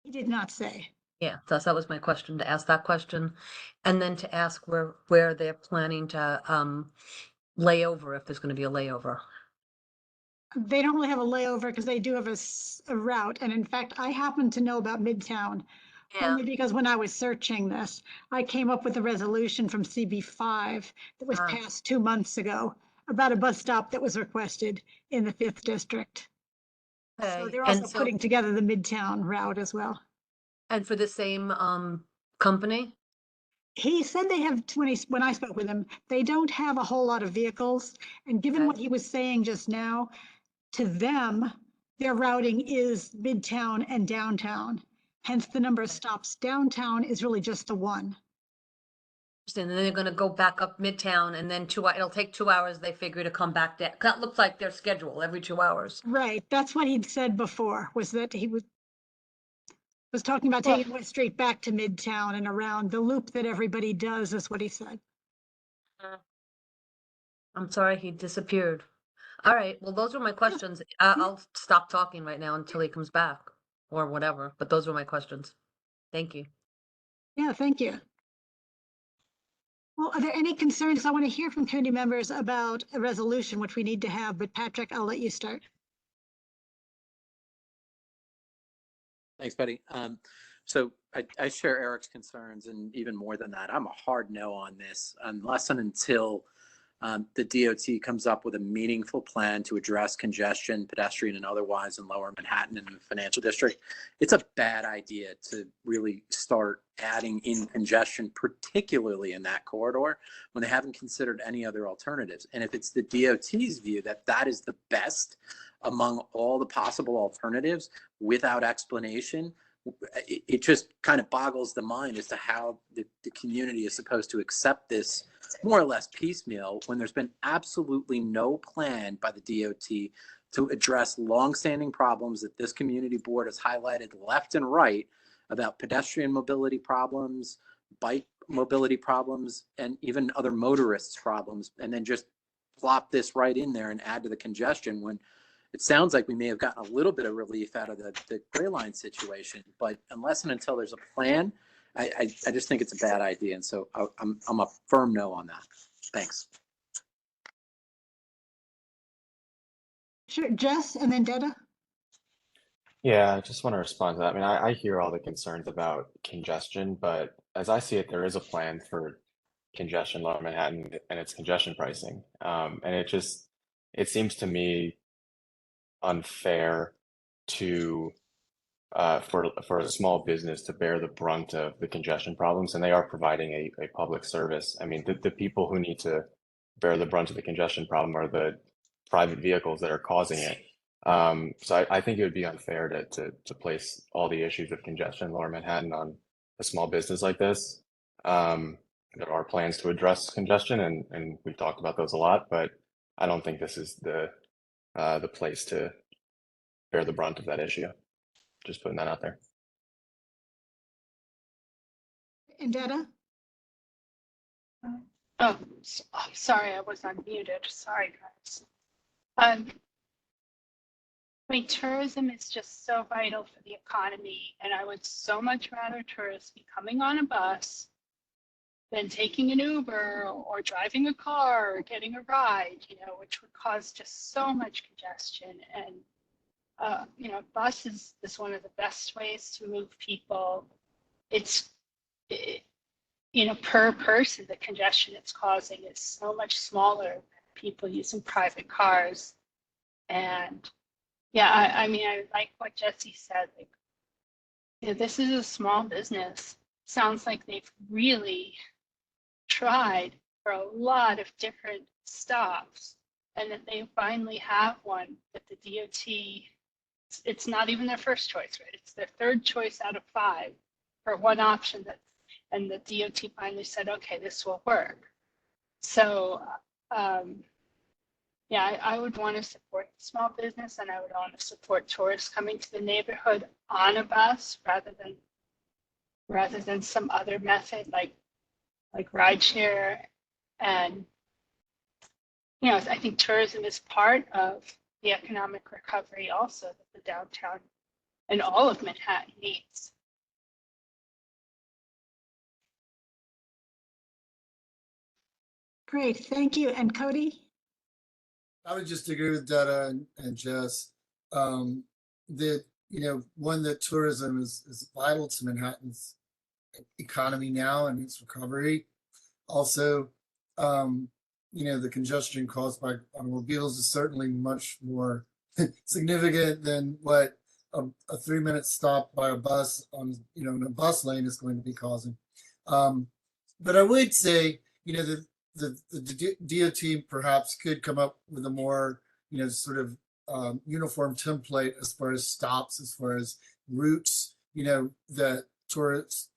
He did not say. Yeah, so that was my question, to ask that question. And then to ask where they're planning to lay over, if there's going to be a layover. They don't really have a layover because they do have a route. And in fact, I happen to know about Midtown only because when I was searching this, I came up with a resolution from CB5 that was passed 2 months ago about a bus stop that was requested in the 5th district. So Okay, they're and also putting together the Midtown route as well. And for the same company? He said they have 20, when I spoke with him, they don't have a whole lot of vehicles. And given what he was saying just now, to them, their routing is Midtown and downtown. Hence, the number of stops downtown is really just the one. And then they're gonna go back up Midtown and then it'll take 2 hours, they figure, to come back down. That looks like their schedule every 2 hours. Right, that's what he'd said before, was that he was talking about taking West Street back to Midtown and around. The loop that everybody does is what he said. I'm sorry, he disappeared. All right, well, those were my questions. I'll stop talking right now until he comes back or whatever, but those were my questions. Thank you. Yeah, thank you. Well, are there any concerns? I want to hear from committee members about a resolution, which we need to have, but Patrick, I'll let you start. Thanks, Betty. So I share Eric's concerns, and even more than that, I'm a hard no on this unless and until the DOT comes up with a meaningful plan to address congestion, pedestrian and otherwise, in Lower Manhattan and the financial district. It's a bad idea to really start adding in congestion, particularly in that corridor, when they haven't considered any other alternatives. And if it's the DOT's view that that is the best among all the possible alternatives without explanation, it just kind of boggles the mind as to how the community is supposed to accept this more or less piecemeal when there's been absolutely no plan by the DOT to address longstanding problems that this community board has highlighted left and right about pedestrian mobility problems, bike mobility problems, and even other motorists problems, and then just plop this right in there and add to the congestion when it sounds like we may have gotten a little bit of relief out of the gray line situation, but unless and until there's a plan, I just think it's a bad idea. And so I'm a firm no on that. Thanks. Sure, Jess and then Detta. Yeah, I just want to respond to that. I mean, I hear all the concerns about congestion, but as I see it, there is a plan for congestion, Lower Manhattan, and its congestion pricing. And it seems to me unfair to for a small business to bear the brunt of the congestion problems, and they are providing a public service. I mean, the people who need to bear the brunt of the congestion problem are the private vehicles that are causing it. So I think it would be unfair to place all the issues of congestion in Lower Manhattan on a small business like this. There are plans to address congestion, and we've talked about those a lot, but I don't think this is the place to bear the brunt of that issue. Just putting that out there. And Detta? Oh, sorry, I was unmuted. Sorry, guys. I mean, tourism is just so vital for the economy, and I would so much rather tourists be coming on a bus than taking an Uber or driving a car or getting a ride, which would cause just so much congestion. And bus is one of the best ways to move people. Per person, the congestion it's causing is so much smaller than people using private cars. And yeah, I mean, I like what Jesse said. This is a small business. Sounds like they've really tried for a lot of different stops, and that they finally have one that the DOT, it's not even their first choice, right? It's their third choice out of 5 for one option and the DOT finally said, okay, this will work. So yeah, I would want to support small business, and I would want to support tourists coming to the neighborhood on a bus rather than some other method like rideshare. And I think tourism is part of the economic recovery also that the downtown and all of Manhattan needs. Great, thank you. And Cody? I would just agree with Detta and Jess. That, one, that tourism is vital to Manhattan's economy now and its recovery. Also, the congestion caused by automobiles is certainly much more significant than what a 3-minute stop by a bus on, in a bus lane is going to be causing. But I would say, the DOT perhaps could come up with a more, sort of uniform template as far as stops, as far as routes that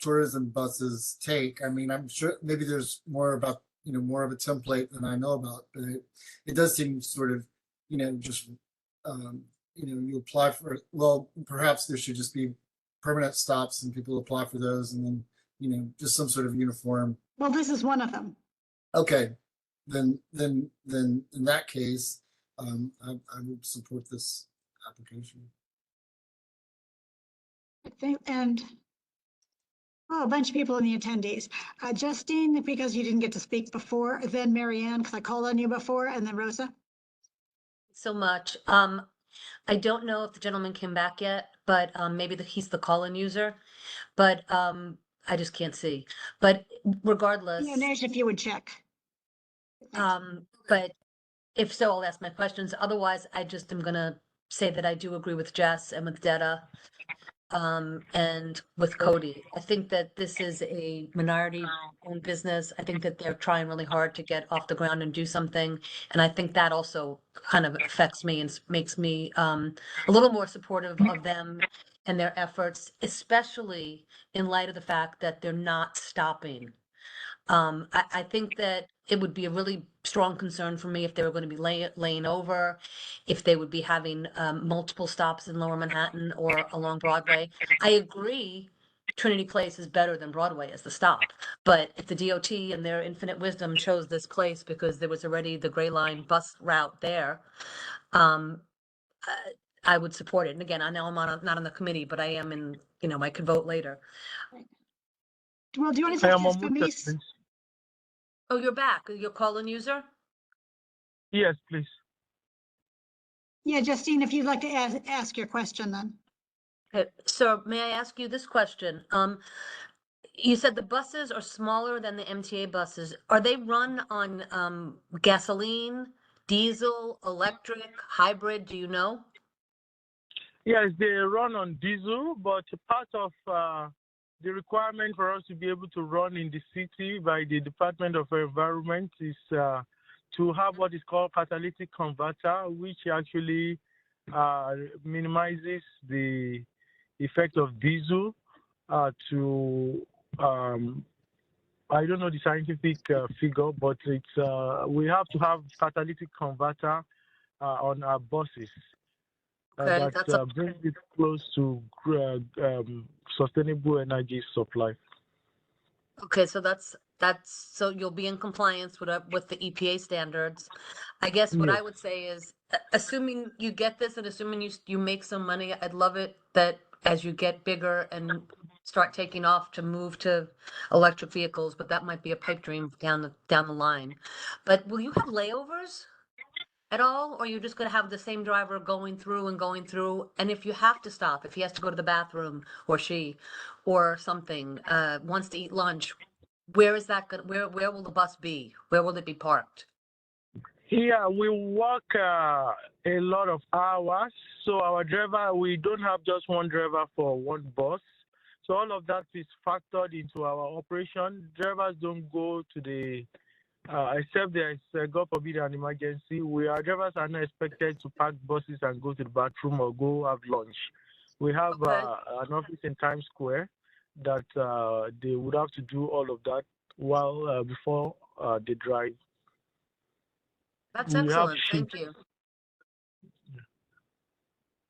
tourism buses take. I mean, I'm sure maybe there's more about, more of a template than I know about, but it does seem sort of, just, you apply for, well, perhaps there should just be permanent stops and people apply for those and then, just some sort of uniform. Well, this is one of them. Okay, then in that case, I would support this application. I think, and a bunch of people in the attendees. Justine, because you didn't get to speak before, then Marianne, because I called on you before, and then Rosa. So much. I don't know if the gentleman came back yet, but maybe he's the call-in user, but I just can't see. But regardless, Yeah, Nash, if you would check. but if so, I'll ask my questions. Otherwise, I just am gonna say that I do agree with Jess and with Detta, and with Cody. I think that this is a minority-owned business. I think that they're trying really hard to get off the ground and do something. And I think that also kind of affects me and makes me a little more supportive of them and their efforts, especially in light of the fact that they're not stopping. I think that it would be a really strong concern for me if they were going to be laying over, if they would be having multiple stops in Lower Manhattan or along Broadway. I agree Trinity Place is better than Broadway as the stop, but if the DOT and their infinite wisdom chose this place because there was already the Gray Line bus route there, I would support it. And again, I know I'm not on the committee, but I am in, I could vote later. Well, do you want to I talk am to on mute, Denise? please. Oh, you're back. You're calling user? Yes, please. Yeah, Justine, if you'd like to ask your question then. Okay, so may I ask you this question? You said the buses are smaller than the MTA buses. Are they run on gasoline, diesel, electric, hybrid? Do you know? Yes, they run on diesel, but part of the requirement for us to be able to run in the city by the Department of Environment is to have what is called catalytic converter, which actually minimizes the effect of diesel to I don't know the scientific figure, but it's we have to have catalytic converter on our buses. Okay, That brings it close to sustainable energy supply. Okay, so that's so you'll be in compliance with the EPA standards. I guess what Yes. I would say is, assuming you get this and assuming you make some money, I'd love it that as you get bigger and start taking off to move to electric vehicles, but that might be a pipe dream down the line. But will you have layovers at all, or are you just going to have the same driver going through? And if you have to stop, if he has to go to the bathroom or she or something, wants to eat lunch, where is that going? Where will the bus be? Where will it be parked? Yeah, we work a lot of hours. So our driver, we don't have just one driver for one bus. So all of that is factored into our operation. Drivers don't go to the except there is, God forbid, an emergency. Our drivers are not expected to park buses and go to the bathroom or go have lunch. We have an office in Times Square that they would have to do all of that while before they drive. That's excellent. Thank you.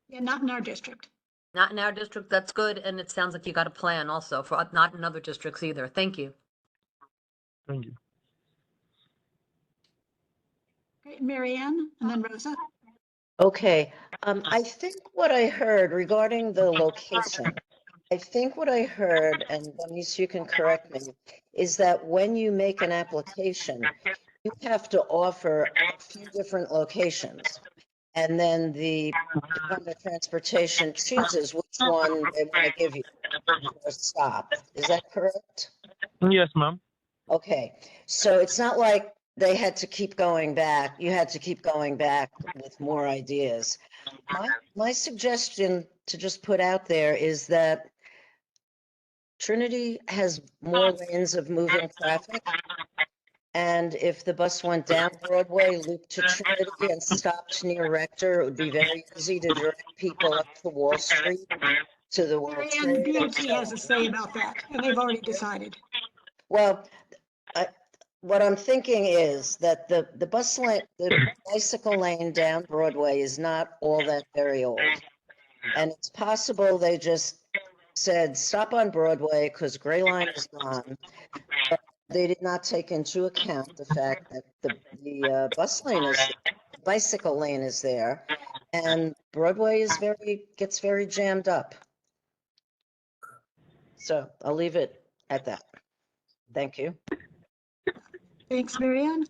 Yeah, not in our district. Not in our district. That's good. And it sounds like you got a plan also for not in other districts either. Thank you. Thank you. Great, Marianne, and then Rosa. Okay, I think what I heard regarding the location, I think what I heard, and Denise, you can correct me, is that when you make an application, you have to offer a few different locations. And then the Department of Transportation chooses which one they want to give you for a stop. Is that correct? Yes, ma'am. Okay, so it's not like they had to keep going back. You had to keep going back with more ideas. My suggestion to just put out there is that Trinity has more lanes of moving traffic. And if the bus went down Broadway, looped to Trinity and stopped near Rector, it would be very easy to direct people up to Wall Street to the World Marianne, Trade. DOT has a say about that, and they've already decided. Well, what I'm thinking is that the bus lane, the bicycle lane down Broadway is not all that very old. And it's possible they just said, stop on Broadway because Gray Line is gone. But they did not take into account the fact that the bus lane is, the bicycle lane is there, and Broadway is gets very jammed up. So I'll leave it at that. Thank you. Thanks, Marianne.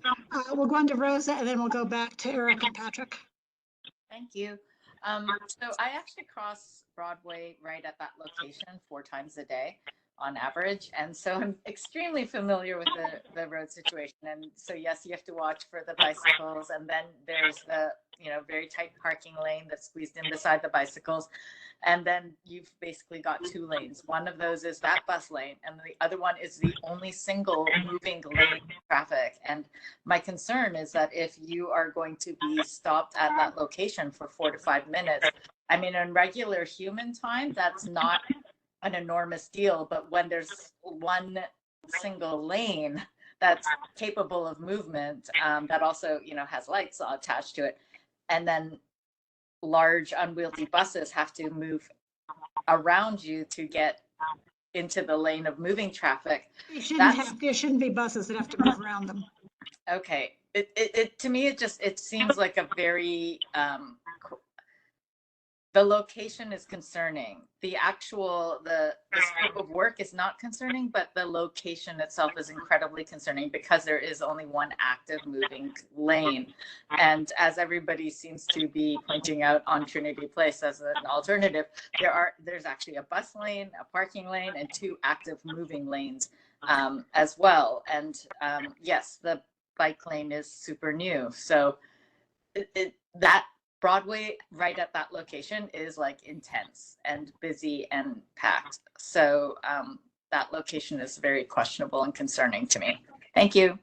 We'll go on to Rosa, and then we'll go back to Eric and Patrick. Thank you. So I actually cross Broadway right at that location 4 times a day on average. And so I'm extremely familiar with the road situation. And so, yes, you have to watch for the bicycles. And then there's the, very tight parking lane that's squeezed in beside the bicycles. And then you've basically got 2 lanes. One of those is that bus lane, and the other one is the only single moving lane of traffic. And my concern is that if you are going to be stopped at that location for 4 to 5 minutes, I mean, in regular human time, that's not an enormous deal. But when there's one single lane that's capable of movement, that also, has lights attached to it, and then large unwieldy buses have to move around you to get into the lane of moving traffic. There shouldn't be buses that have to move around them. Okay. It to me, it seems like a very, the location is concerning. The scope of work is not concerning, but the location itself is incredibly concerning because there is only one active moving lane. And as everybody seems to be pointing out on Trinity Place as an alternative, there's actually a bus lane, a parking lane, and 2 active moving lanes as well. And yes, the bike lane is super new. So that Broadway right at that location is like intense and busy and packed. So that location is very questionable and concerning to me. Thank you.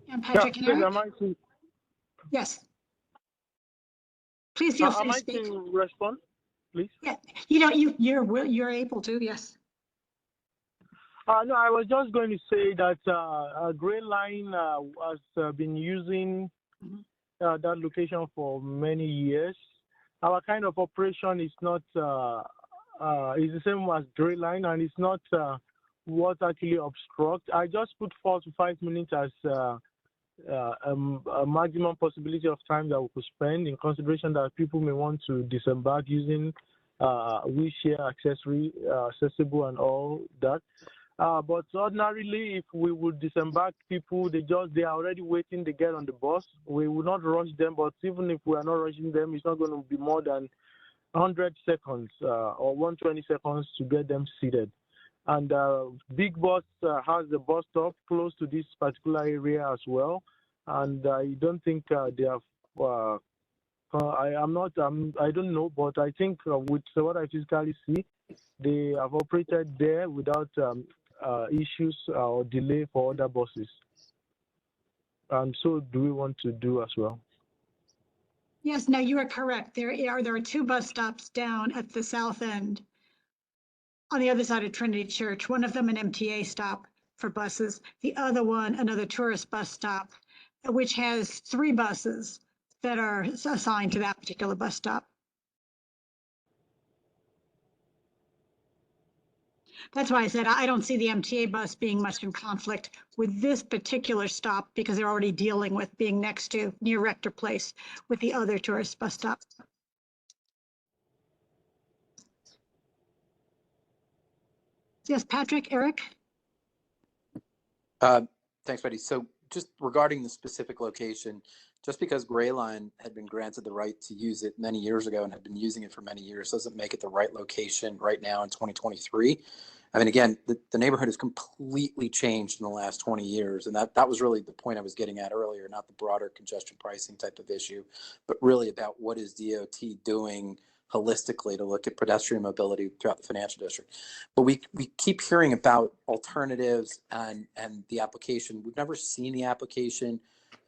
And Patrick and Eric? Yes. Please feel free to speak. Am I to respond, please? Yeah, you're able to, yes. No, I was just going to say that Gray Line has been using that location for many years. Our kind of operation is not is the same as Gray Line, and it's not what actually obstruct. I just put 4 to 5 minutes as a maximum possibility of time that we could spend, in consideration that people may want to disembark using wheelchair accessible and all that. But ordinarily, if we would disembark people, they are already waiting to get on the bus. We will not rush them, but even if we are not rushing them, it's not going to be more than 100 seconds or 120 seconds to get them seated. And Big Bus has the bus stop close to this particular area as well. And I don't think they have. I don't know, but I think with what I physically see, they have operated there without issues or delay for other buses. And so do we want to do as well. Yes, no, you are correct. There are 2 bus stops down at the south end on the other side of Trinity Church. One of them an MTA stop for buses. The other one, another tourist bus stop, which has 3 buses that are assigned to that particular bus stop. That's why I said I don't see the MTA bus being much in conflict with this particular stop because they're already dealing with being near Rector Place with the other tourist bus stop. Yes, Patrick, Eric? Thanks, Betty. So just regarding the specific location, just because Gray Line had been granted the right to use it many years ago and had been using it for many years doesn't make it the right location right now in 2023. I mean, again, the neighborhood has completely changed in the last 20 years. And that was really the point I was getting at earlier, not the broader congestion pricing type of issue, but really about what is DOT doing holistically to look at pedestrian mobility throughout the financial district. But we keep hearing about alternatives and the application. We've never seen the application.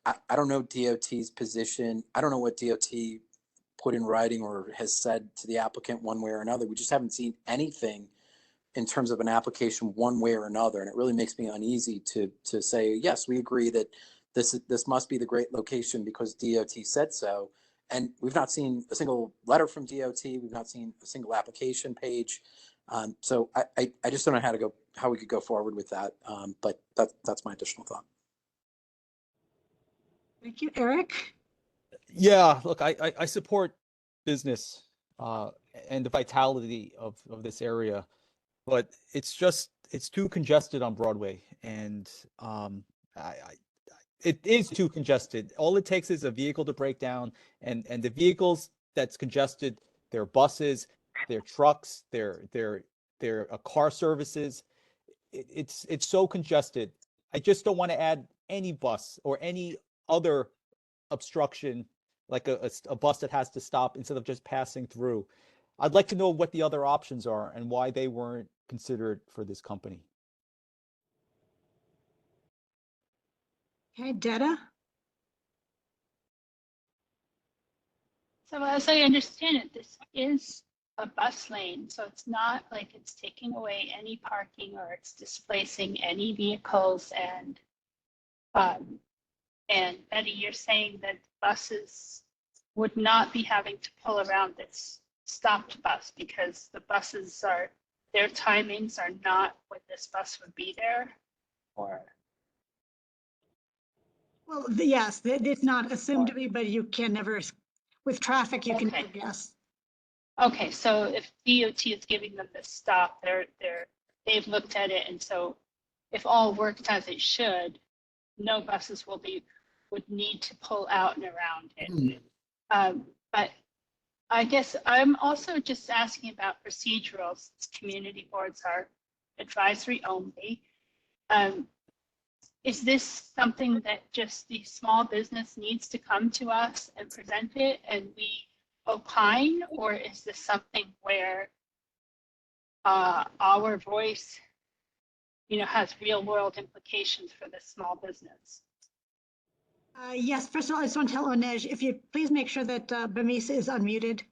I don't know DOT's position. I don't know what DOT put in writing or has said to the applicant one way or another. We just haven't seen anything in terms of an application one way or another. And it really makes me uneasy to say, yes, we agree that this must be the great location because DOT said so. And we've not seen a single letter from DOT. We've not seen a single application page. So I just don't know how we could go forward with that. But that's my additional thought. Thank you, Eric. Yeah, look, I support business and the vitality of this area, but it's too congested on Broadway, and it is too congested. All it takes is a vehicle to break down, and the vehicles that's congested, they're buses, they're trucks, they're car services. It's so congested. I just don't want to add any bus or any other obstruction, like a bus that has to stop instead of just passing through. I'd like to know what the other options are and why they weren't considered for this company. Okay, Detta? So as I understand it, this is a bus lane, so it's not like it's taking away any parking or it's displacing any vehicles. And Betty, you're saying that buses would not be having to pull around this stopped bus because their timings are not when this bus would be there, or? Well, yes, it's not assumed to be, but you can never, with traffic, you can never guess. Okay, so if DOT is giving them the stop, they've looked at it, and so if all works as it should, no buses would need to pull out and around it. But I guess I'm also just asking about procedurals. Community boards are advisory only. Is this something that just the small business needs to come to us and present it and we opine, or is this something where our voice, has real world implications for the small business? Yes, first of all, I just want to tell Onej, if you please make sure that Bamis is unmuted.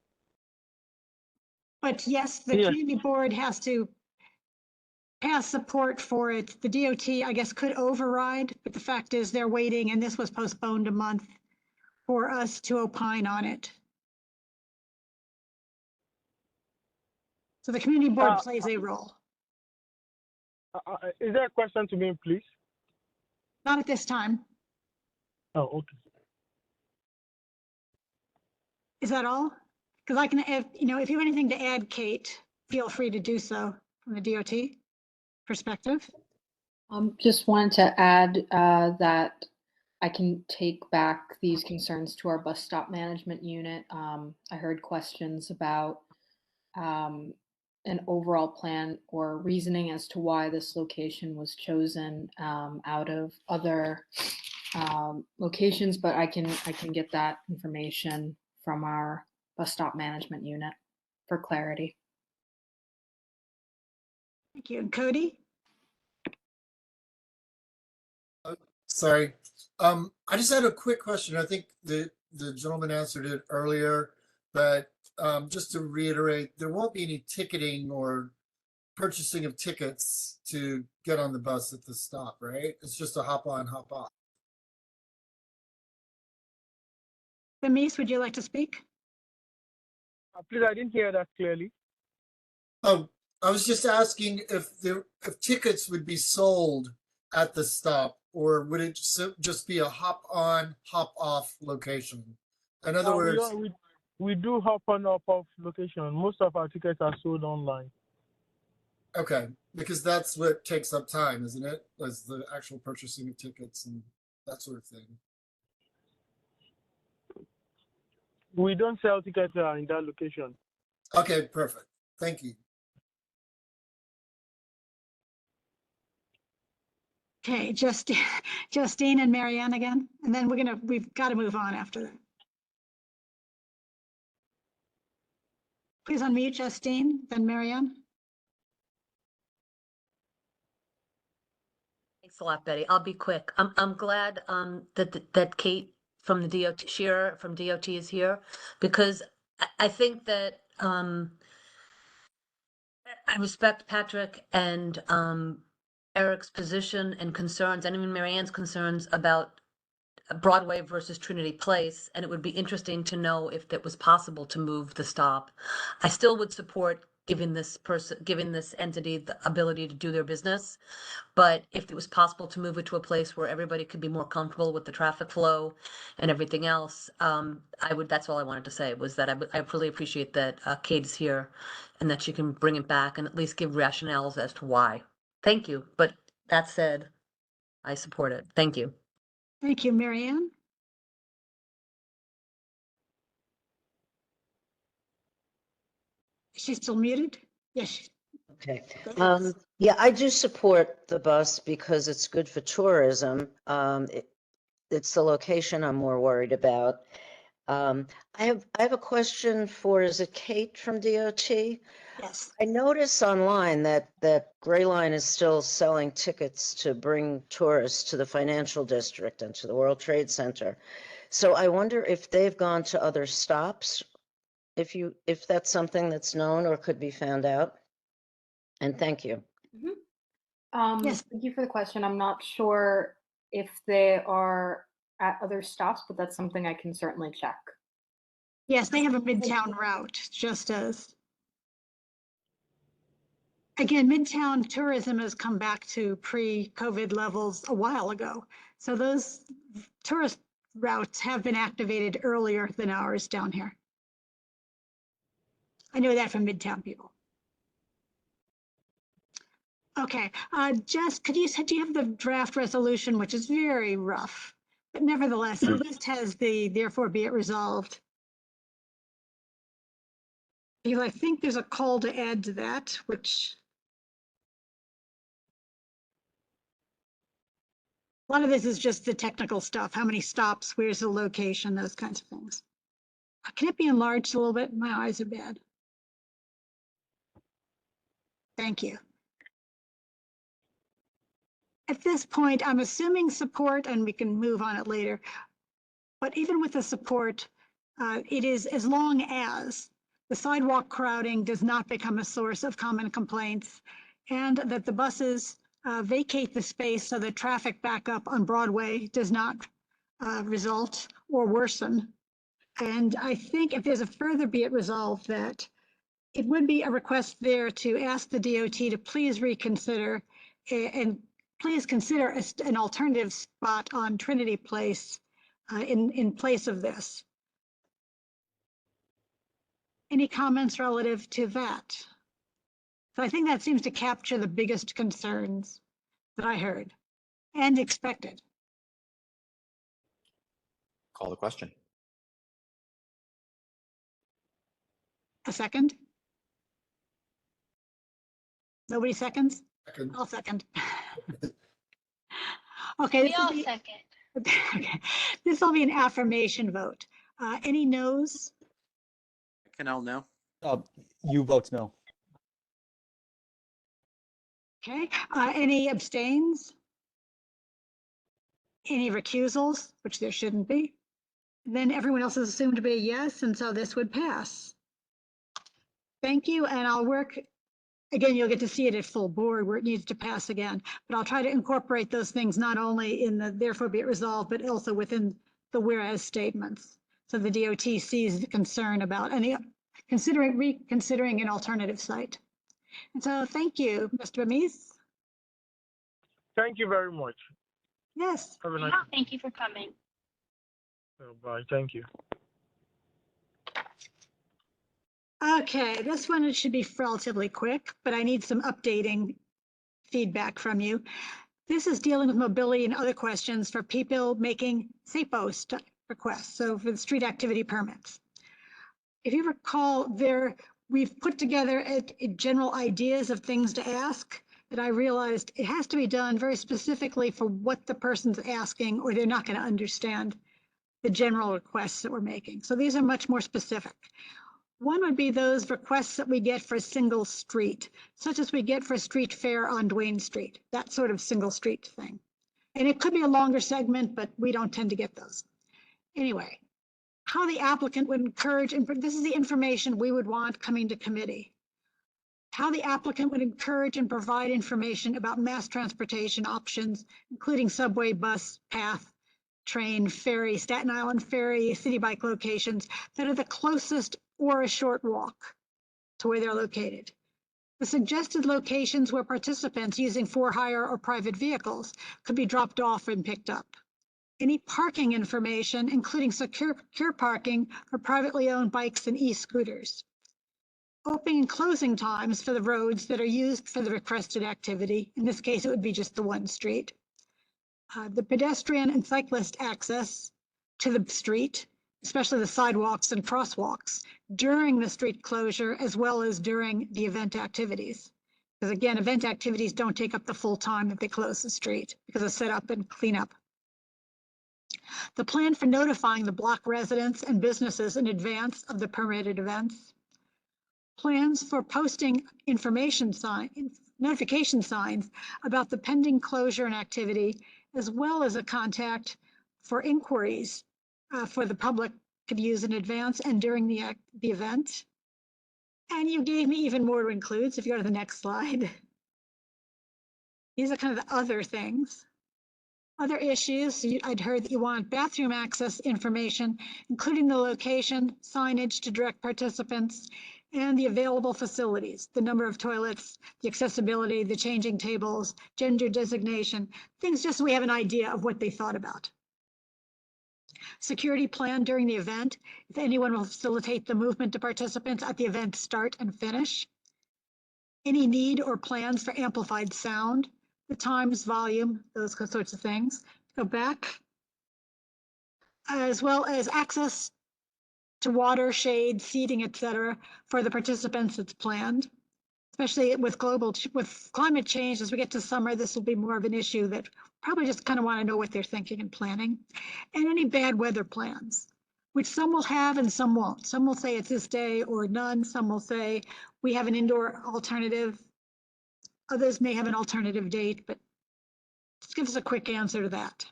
But yes, the community board has to pass support for it. The DOT, I guess, could override, but the fact is they're waiting, and this was postponed a month for us to opine on it. So the community board plays a role. Is there a question to me, please? Not at this time. Oh, okay. Is that all? Because I can, if you have anything to add, Kate, feel free to do so from the DOT perspective. Just wanted to add that I can take back these concerns to our bus stop management unit. I heard questions about an overall plan or reasoning as to why this location was chosen out of other locations, but I can get that information from our bus stop management unit for clarity. Thank you. And Cody? Sorry. I just had a quick question. I think the gentleman answered it earlier, but just to reiterate, there won't be any ticketing or purchasing of tickets to get on the bus at the stop, right? It's just a hop on, hop off. Bamis, would you like to speak? Please, I didn't hear that clearly. Oh, I was just asking if tickets would be sold at the stop, or would it just be a hop on, hop off location? In other words, we do hop on, hop off location. Most of our tickets are sold online. okay, because that's what takes up time, isn't it? As the actual purchasing of tickets and that sort of thing. We don't sell tickets in that location. Okay, perfect. Thank you. Okay, Justine and Marianne again, and then we've got to move on after that. Please unmute Justine, then Marianne. Thanks a lot, Betty. I'll be quick. I'm glad that Kate from the DOT, Shearer from DOT is here, because I think that I respect Patrick and Eric's position and concerns, and even Marianne's concerns about Broadway versus Trinity Place, and it would be interesting to know if it was possible to move the stop. I still would support giving this entity the ability to do their business, but if it was possible to move it to a place where everybody could be more comfortable with the traffic flow and everything else, that's all I wanted to say, was that I really appreciate that Kate is here and that she can bring it back and at least give rationales as to why. Thank you. But that said, I support it. Thank you. Thank you, Marianne. Is she still muted? Yes. Okay. Yes. Yeah, I do support the bus because it's good for tourism. It's the location I'm more worried about. I have a question for, is it Kate from DOT? Yes. I notice online that Gray Line is still selling tickets to bring tourists to the financial district and to the World Trade Center. So I wonder if they've gone to other stops, if that's something that's known or could be found out. And thank you. Yes. Thank you for the question. I'm not sure if they are at other stops, but that's something I can certainly check. Yes, they have a Midtown route, just as. Again, Midtown tourism has come back to pre-COVID levels a while ago. So those tourist routes have been activated earlier than ours down here. I know that from Midtown people. Okay, Jess, do you have the draft resolution, which is very rough, but nevertheless, at least has the therefore be it resolved. Because I think there's a call to add to that, which a lot of this is just the technical stuff. How many stops, where's the location, those kinds of things. Can it be enlarged a little bit? My eyes are bad. Thank you. At this point, I'm assuming support, and we can move on it later. But even with the support, it is as long as the sidewalk crowding does not become a source of common complaints, and that the buses vacate the space so that traffic backup on Broadway does not result or worsen. And I think if there's a further be it resolved that it would be a request there to ask the DOT to please reconsider and please consider an alternative spot on Trinity Place in place of this. Any comments relative to that? So I think that seems to capture the biggest concerns that I heard and expected. Call the question. A second? Nobody seconds? Second. I'll second. Okay. We all second. Okay. This will be an affirmation vote. Any no's? Canal, no. You vote no. Okay. Any abstains? Any recusals, which there shouldn't be? Then everyone else is assumed to be a yes, and so this would pass. Thank you, and I'll work. Again, you'll get to see it at full board where it needs to pass again, but I'll try to incorporate those things not only in the therefore be it resolved, but also within the whereas statements. So the DOT sees the concern about any reconsidering an alternative site. And so thank you, Mr. Bamis. Thank you very much. Yes. Have a nice Thank you for coming. Bye. Thank you. Okay, this one should be relatively quick, but I need some updating feedback from you. This is dealing with mobility and other questions for people making SAPO requests, so for the street activity permits. If you recall, we've put together general ideas of things to ask, that I realized it has to be done very specifically for what the person's asking, or they're not going to understand the general requests that we're making. So these are much more specific. One would be those requests that we get for a single street, such as we get for street fair on Duane Street, that sort of single street thing. And it could be a longer segment, but we don't tend to get those. Anyway, how the applicant would encourage, and this is the information we would want coming to committee. How the applicant would encourage and provide information about mass transportation options, including subway, bus, path, train, ferry, Staten Island ferry, city bike locations that are the closest or a short walk to where they're located. The suggested locations where participants using for-hire or private vehicles could be dropped off and picked up. Any parking information, including secure parking for privately owned bikes and e-scooters. Opening and closing times for the roads that are used for the requested activity. In this case, it would be just the one street. The pedestrian and cyclist access to the street, especially the sidewalks and crosswalks, during the street closure as well as during the event activities. Because again, event activities don't take up the full time that they close the street because of setup and cleanup. The plan for notifying the block residents and businesses in advance of the permitted events. Plans for posting notification signs about the pending closure and activity, as well as a contact for inquiries for the public could use in advance and during the event. And you gave me even more to include, so if you go to the next slide. These are kind of the other things. Other issues, I'd heard that you want bathroom access information, including the location, signage to direct participants, and the available facilities, the number of toilets, the accessibility, the changing tables, gender designation, things just so we have an idea of what they thought about. Security plan during the event, if anyone will facilitate the movement of participants at the event start and finish. Any need or plans for amplified sound, the times, volume, those sorts of things. Go back. As well as access to water, shade, seating, etc., for the participants that's planned. Especially with climate change, as we get to summer, this will be more of an issue that probably just kind of want to know what they're thinking and planning. And any bad weather plans, which some will have and some won't. Some will say it's this day or none. Some will say we have an indoor alternative. Others may have an alternative date, but just give us a quick answer to that.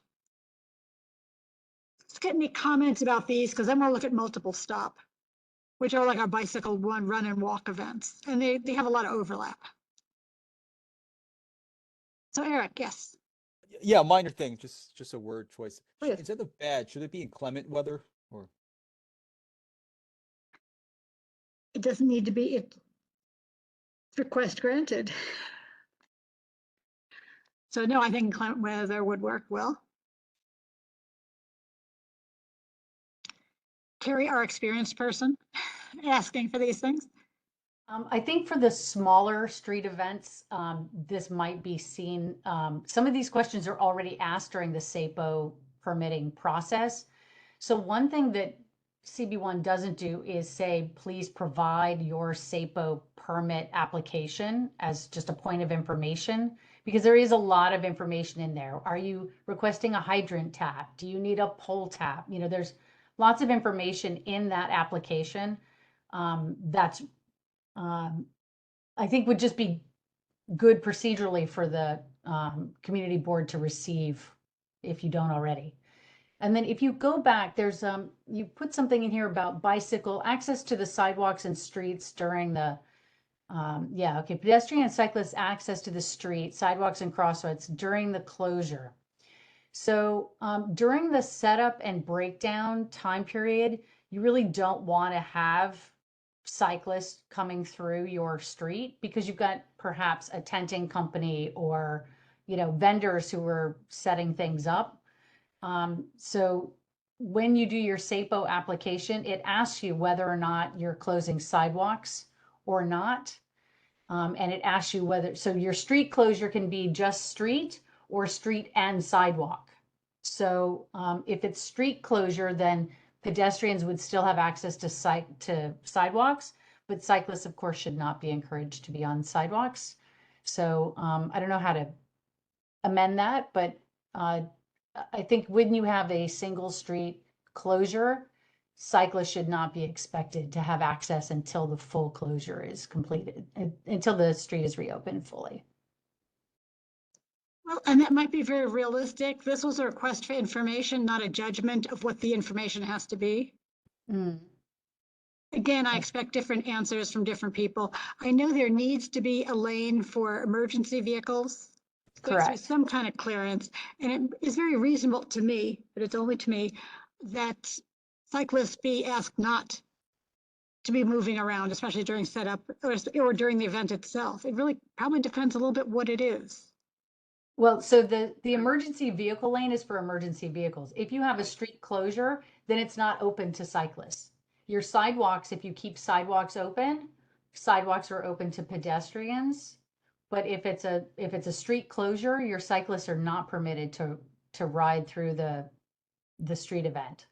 Let's get any comments about these, because I'm going to look at multiple stop, which are like our bicycle run and walk events, and they have a lot of overlap. So Eric, yes. Yeah, minor thing, just a word choice. Please. Instead of bad, should it be inclement weather or? It doesn't need to be, it's request granted. So no, I think inclement weather would work well. Carrie, our experienced person, asking for these things. I think for the smaller street events, this might be seen. Some of these questions are already asked during the SAPO permitting process. So one thing that CB1 doesn't do is say, please provide your SAPO permit application as just a point of information, because there is a lot of information in there. Are you requesting a hydrant tap? Do you need a pole tap? You know, there's lots of information in that application that's I think would just be good procedurally for the community board to receive if you don't already. And then if you go back, there's you put something in here about bicycle access to the sidewalks and streets during the pedestrian and cyclist access to the street, sidewalks and crossroads during the closure. So during the setup and breakdown time period, you really don't want to have cyclists coming through your street because you've got perhaps a tenting company or, you know, vendors who are setting things up. So when you do your SAPO application, it asks you whether or not you're closing sidewalks or not. And it asks you whether, so your street closure can be just street or street and sidewalk. So if it's street closure, then pedestrians would still have access to sidewalks, but cyclists, of course, should not be encouraged to be on sidewalks. So I don't know how to amend that, but I think when you have a single street closure, cyclists should not be expected to have access until the full closure is completed, until the street is reopened fully. Well, and that might be very realistic. This was a request for information, not a judgment of what the information has to be. Again, I expect different answers from different people. I know there needs to be a lane for emergency vehicles. There has to be Correct. some kind of clearance, and it is very reasonable to me, but it's only to me, that cyclists be asked not to be moving around, especially during setup or during the event itself. It really probably depends a little bit what it is. Well, so the emergency vehicle lane is for emergency vehicles. If you have a street closure, then it's not open to cyclists. Your sidewalks, if you keep sidewalks open, sidewalks are open to pedestrians. But if it's a street closure, your cyclists are not permitted to ride through the street event.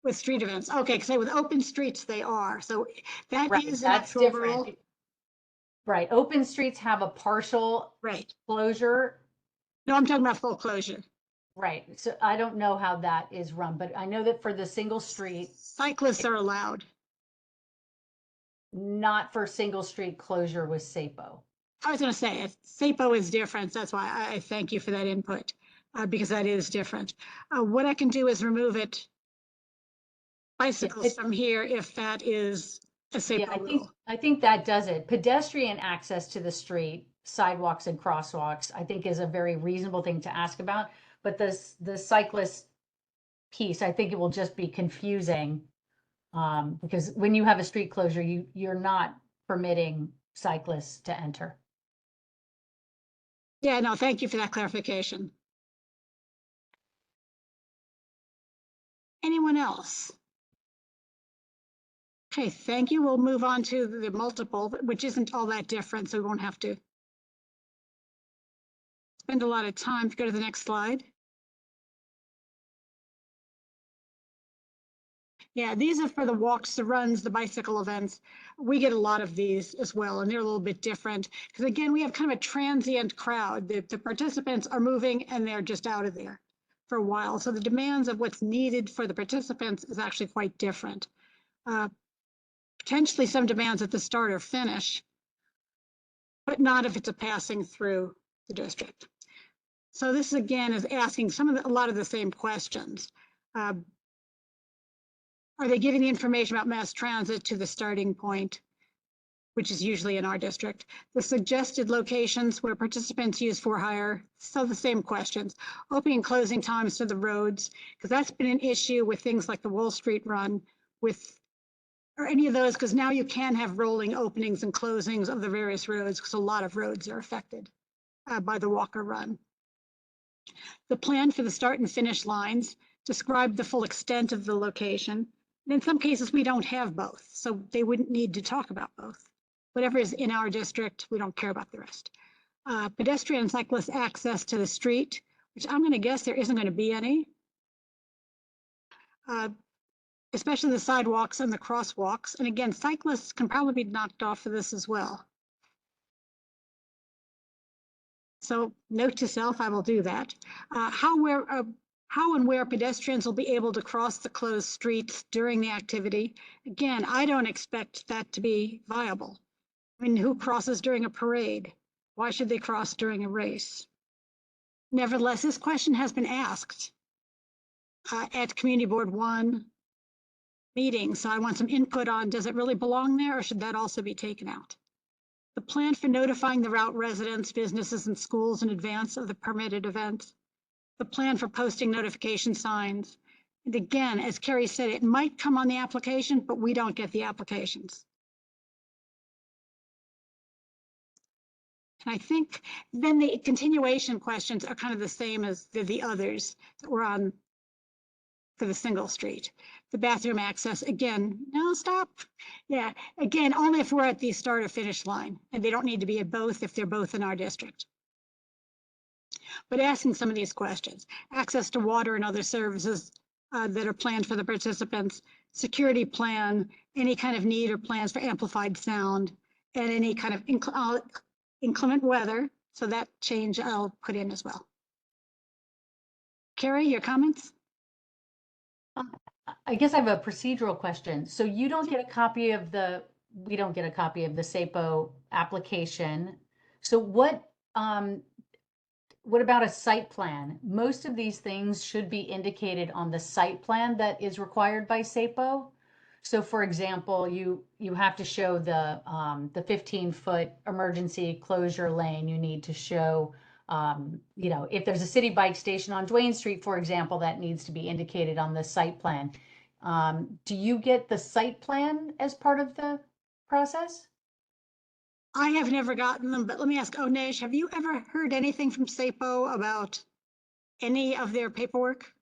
With street events, okay, because with open streets, they are. So that Right, is an that's actual different. rule. Right, open streets have a partial Right. closure. No, I'm talking about full closure. Right, so I don't know how that is run, but I know that for the single street, Cyclists are allowed. not for single street closure with SAPO. I was going to say, SAPO is different. That's why I thank you for that input, because that is different. What I can do is remove it, bicycles from here, if that is a Yeah, SAPO rule. I think that does it. Pedestrian access to the street, sidewalks and crosswalks, I think is a very reasonable thing to ask about. But the cyclist piece, I think it will just be confusing, because when you have a street closure, you're not permitting cyclists to enter. Yeah, no, thank you for that clarification. Anyone else? Okay, thank you. We'll move on to the multiple, which isn't all that different, so we won't have to spend a lot of time. Go to the next slide. Yeah, these are for the walks, the runs, the bicycle events. We get a lot of these as well, and they're a little bit different. Because again, we have kind of a transient crowd. The participants are moving and they're just out of there for a while. So the demands of what's needed for the participants is actually quite different. Potentially some demands at the start or finish, but not if it's a passing through the district. So this again is asking a lot of the same questions. Are they giving the information about mass transit to the starting point, which is usually in our district? The suggested locations where participants use for hire, so the same questions. Opening and closing times to the roads, because that's been an issue with things like the Wall Street Run, or any of those, because now you can have rolling openings and closings of the various roads, because a lot of roads are affected by the walk or run. The plan for the start and finish lines describe the full extent of the location. And in some cases, we don't have both, so they wouldn't need to talk about both. Whatever is in our district, we don't care about the rest. Pedestrian and cyclist access to the street, which I'm going to guess there isn't going to be any. Especially the sidewalks and the crosswalks. And again, cyclists can probably be knocked off of this as well. So note to self, I will do that. How and where pedestrians will be able to cross the closed streets during the activity. Again, I don't expect that to be viable. I mean, who crosses during a parade? Why should they cross during a race? Nevertheless, this question has been asked at Community Board 1 meeting. So I want some input on, does it really belong there or should that also be taken out? The plan for notifying the route residents, businesses, and schools in advance of the permitted event. The plan for posting notification signs. And again, as Carrie said, it might come on the application, but we don't get the applications. And I think then the continuation questions are kind of the same as the others that were on for the single street. The bathroom access, again, no, stop. Yeah, again, only if we're at the start or finish line, and they don't need to be at both if they're both in our district. But asking some of these questions, access to water and other services that are planned for the participants, security plan, any kind of need or plans for amplified sound, and any kind of inclement weather. So that change I'll put in as well. Carrie, your comments? I guess I have a procedural question. So you don't get a copy of we don't get a copy of the SAPO application. So what about a site plan? Most of these things should be indicated on the site plan that is required by SAPO. So for example, you have to show the 15-foot emergency closure lane. You need to show, if there's a city bike station on Duane Street, for example, that needs to be indicated on the site plan. Do you get the site plan as part of the process? I have never gotten them, but let me ask Onesh, have you ever heard anything from SAPO about any of their paperwork?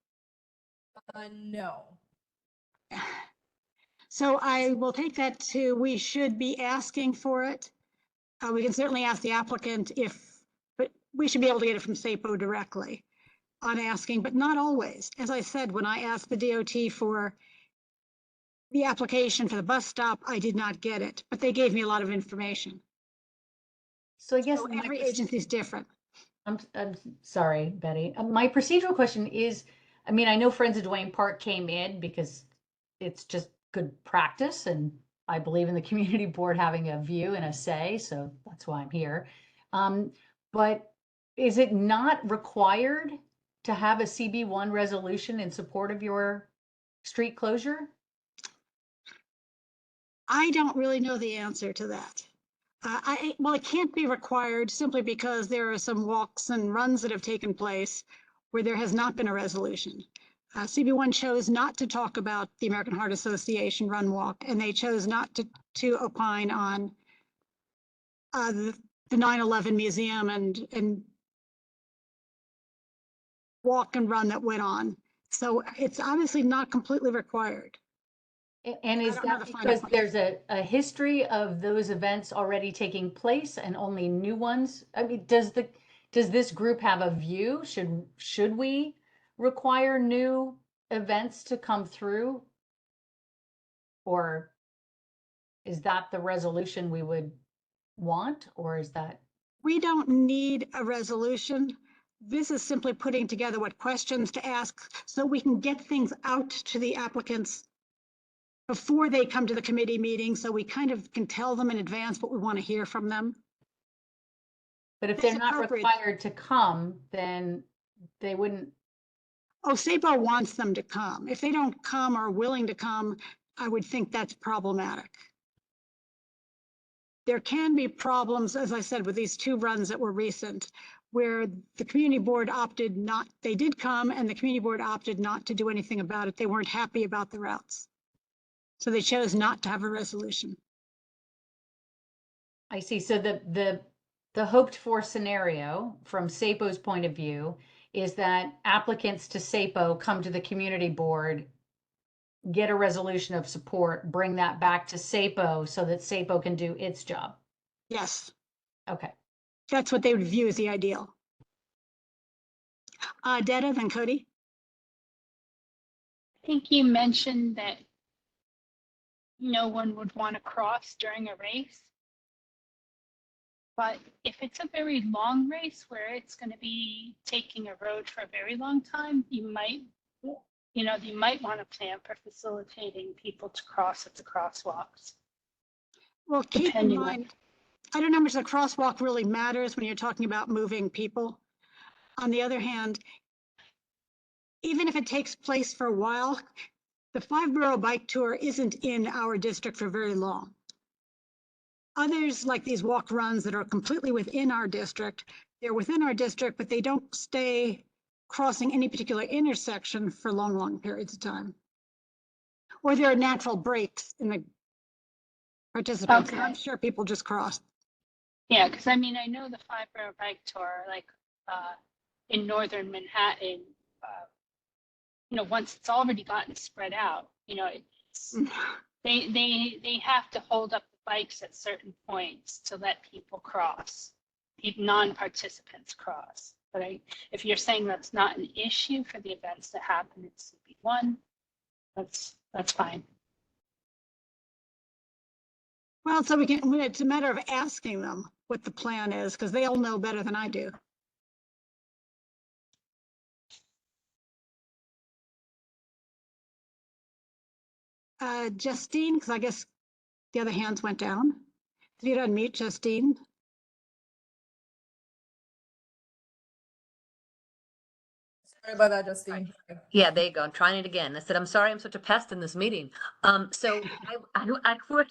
No. So I will take that to, we should be asking for it. We can certainly ask the applicant but we should be able to get it from SAPO directly on asking, but not always. As I said, when I asked the DOT for the application for the bus stop, I did not get it, but they gave me a lot of information. So I guess So every agency is different. I'm sorry, Betty. My procedural question is, I mean, I know Friends of Duane Park came in because it's just good practice, and I believe in the community board having a view and a say, so that's why I'm here. But is it not required to have a CB1 resolution in support of your street closure? I don't really know the answer to that. Well, it can't be required simply because there are some walks and runs that have taken place where there has not been a resolution. CB1 chose not to talk about the American Heart Association run walk, and they chose not to opine on the 9/11 museum and walk and run that went on. So it's obviously not completely required. And is that because there's a history of those events already taking place and only new ones? I mean, does this group have a view? Should we require new events to come through? Or is that the resolution we would want, or is that? We don't need a resolution. This is simply putting together what questions to ask so we can get things out to the applicants before they come to the committee meeting, so we kind of can tell them in advance what we want to hear from them. But if they're not required to come, then they wouldn't. Oh, SAPO wants them to come. If they don't come or are willing to come, I would think that's problematic. There can be problems, as I said, with these two runs that were recent, where the community board opted not, they did come and the community board opted not to do anything about it. They weren't happy about the routes. So they chose not to have a resolution. I see. So the hoped for scenario from SAPO's point of view is that applicants to SAPO come to the community board, get a resolution of support, bring that back to SAPO so that SAPO can do its job. Yes. Okay. That's what they would view as the ideal. Detta, then Cody. I think you mentioned that no one would want to cross during a race. But if it's a very long race where it's going to be taking a road for a very long time, you might want to plan for facilitating people to cross at the crosswalks. Well, keep in mind, I don't know how much the crosswalk really matters when you're talking about moving people. On the other hand, even if it takes place for a while, the 5-borough bike tour isn't in our district for very long. Others, like these walk runs that are completely within our district, they're within our district, but they don't stay crossing any particular intersection for long, long periods of time. Or there are natural breaks in the participants. Okay. I'm sure people just cross. Yeah, because I mean, I know the 5-borough bike tour, like in northern Manhattan, once it's already gotten spread out, it's they have to hold up the bikes at certain points to let people cross, non-participants cross. But if you're saying that's not an issue for the events that happen at CB1, that's fine. Well, so it's a matter of asking them what the plan is, because they all know better than I do. Justine, because I guess the other hands went down. If you'd unmute Justine. Sorry about that, Justine. Yeah, there you go. I'm trying it again. I said, I'm sorry I'm such a pest in this meeting. So I would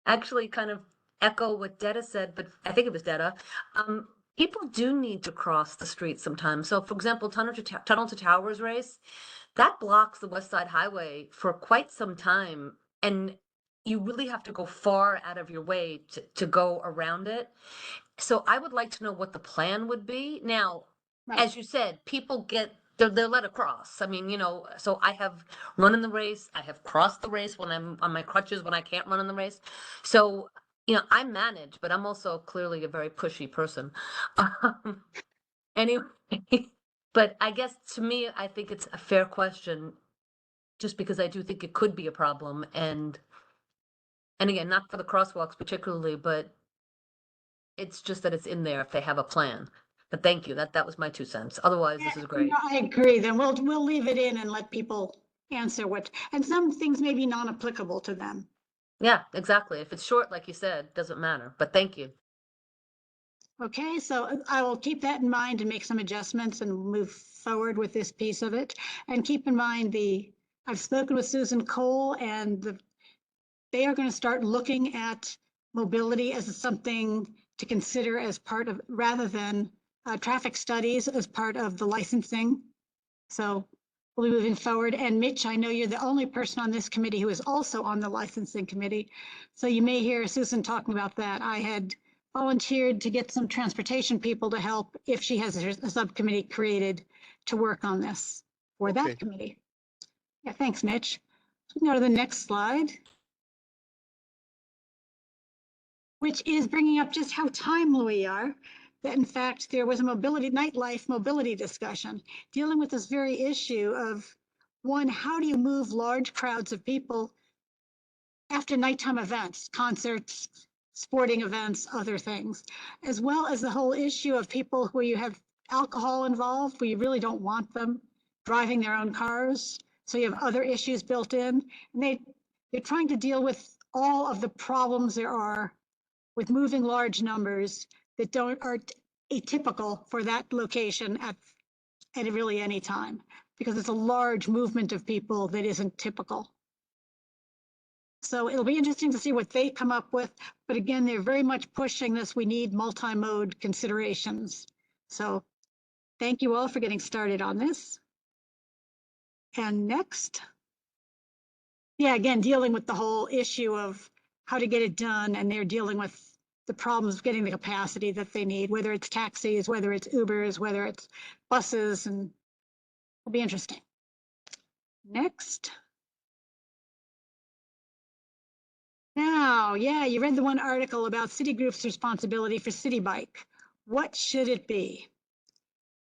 actually kind of echo what Detta said, but I think it was Detta. People do need to cross the street sometimes. So for example, Tunnel to Towers race, that blocks the West Side Highway for quite some time. And you really have to go far out of your way to go around it. So I would like to know what the plan would be. Now, as you said, people they're let across. I mean, so I have run in the race. I have crossed the race when I'm on my crutches when I can't run in the race. So, I manage, but I'm also clearly a very pushy person. Anyway, but I guess to me, I think it's a fair question just because I do think it could be a problem. And again, not for the crosswalks particularly, but it's just that it's in there if they have a plan. But thank you. That was my 2 cents. Otherwise, this is great. I agree. Then we'll leave it in and let people answer and some things may be non-applicable to them. Yeah, exactly. If it's short, like you said, doesn't matter. But thank you. Okay, so I will keep that in mind and make some adjustments and move forward with this piece of it. And keep in mind I've spoken with Susan Cole and they are going to start looking at mobility as something to consider as part of, rather than traffic studies as part of the licensing. So we'll be moving forward. And Mitch, I know you're the only person on this committee who is also on the licensing committee. So you may hear Susan talking about that. I had volunteered to get some transportation people to help if she has a subcommittee created to work on this for that committee. Yeah, thanks, Mitch. So we can go to the next slide, which is bringing up just how timely we are. That in fact, there was a nightlife mobility discussion dealing with this very issue of, one, how do you move large crowds of people after nighttime events, concerts, sporting events, other things, as well as the whole issue of people where you have alcohol involved, where you really don't want them driving their own cars. So you have other issues built in. And they're trying to deal with all of the problems there are with moving large numbers that aren't atypical for that location at really any time, because it's a large movement of people that isn't typical. So it'll be interesting to see what they come up with. But again, they're very much pushing this. We need multi-mode considerations. So thank you all for getting started on this. And next. Yeah, again, dealing with the whole issue of how to get it done. And they're dealing with the problems of getting the capacity that they need, whether it's taxis, whether it's Ubers, whether it's buses, and it'll be interesting. Next. Now, yeah, you read the one article about Citigroup's responsibility for City Bike. What should it be?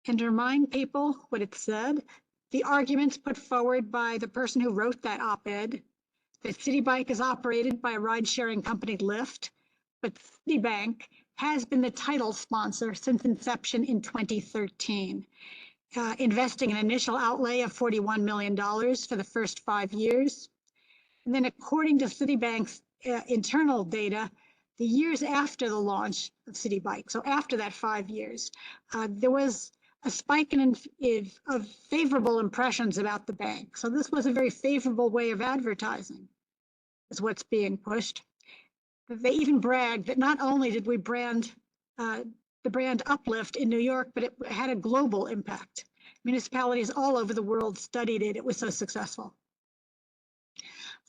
And to remind people what it said, the arguments put forward by the person who wrote that op-ed, that City Bike is operated by a ride-sharing company, Lyft, but Citibank has been the title sponsor since inception in 2013, investing an initial outlay of $41 million for the first 5 years. And then according to Citibank's internal data, the years after the launch of City Bike, so after that 5 years, there was a spike of favorable impressions about the bank. So this was a very favorable way of advertising, is what's being pushed. They even bragged that not only did we brand the brand Uplift in New York, but it had a global impact. Municipalities all over the world studied it. It was so successful.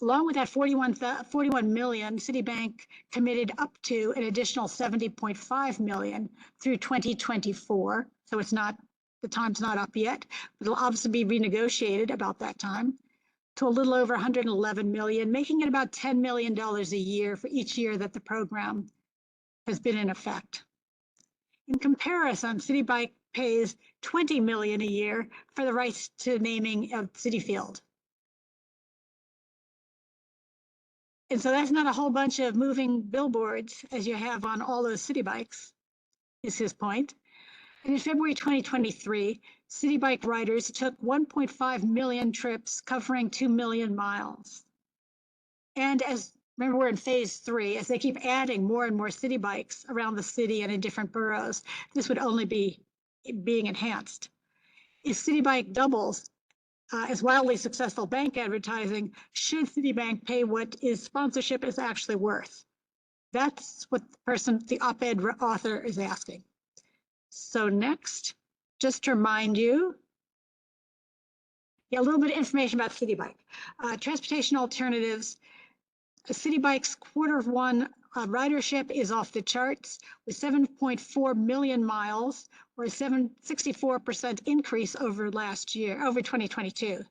Along with that 41 million, Citibank committed up to an additional 70.5 million through 2024. So it's not, the time's not up yet, but it'll obviously be renegotiated about that time to a little over 111 million, making it about $10 million a year for each year that the program has been in effect. In comparison, Citibank pays 20 million a year for the rights to naming of Citi Field. And so that's not a whole bunch of moving billboards as you have on all those Citi Bikes, is his point. And in February 2023, Citi Bike riders took 1.5 million trips covering 2 million miles. And remember, we're in phase 3, as they keep adding more and more city bikes around the city and in different boroughs, this would only be being enhanced. If City Bike doubles as wildly successful bank advertising, should Citibank pay what is sponsorship is actually worth? That's what the op-ed author is asking. So next, just to remind you, a little bit of information about City Bike. Transportation alternatives. City Bike's Q1 ridership is off the charts with 7.4 million miles, or a 64% increase over last year, over 2022.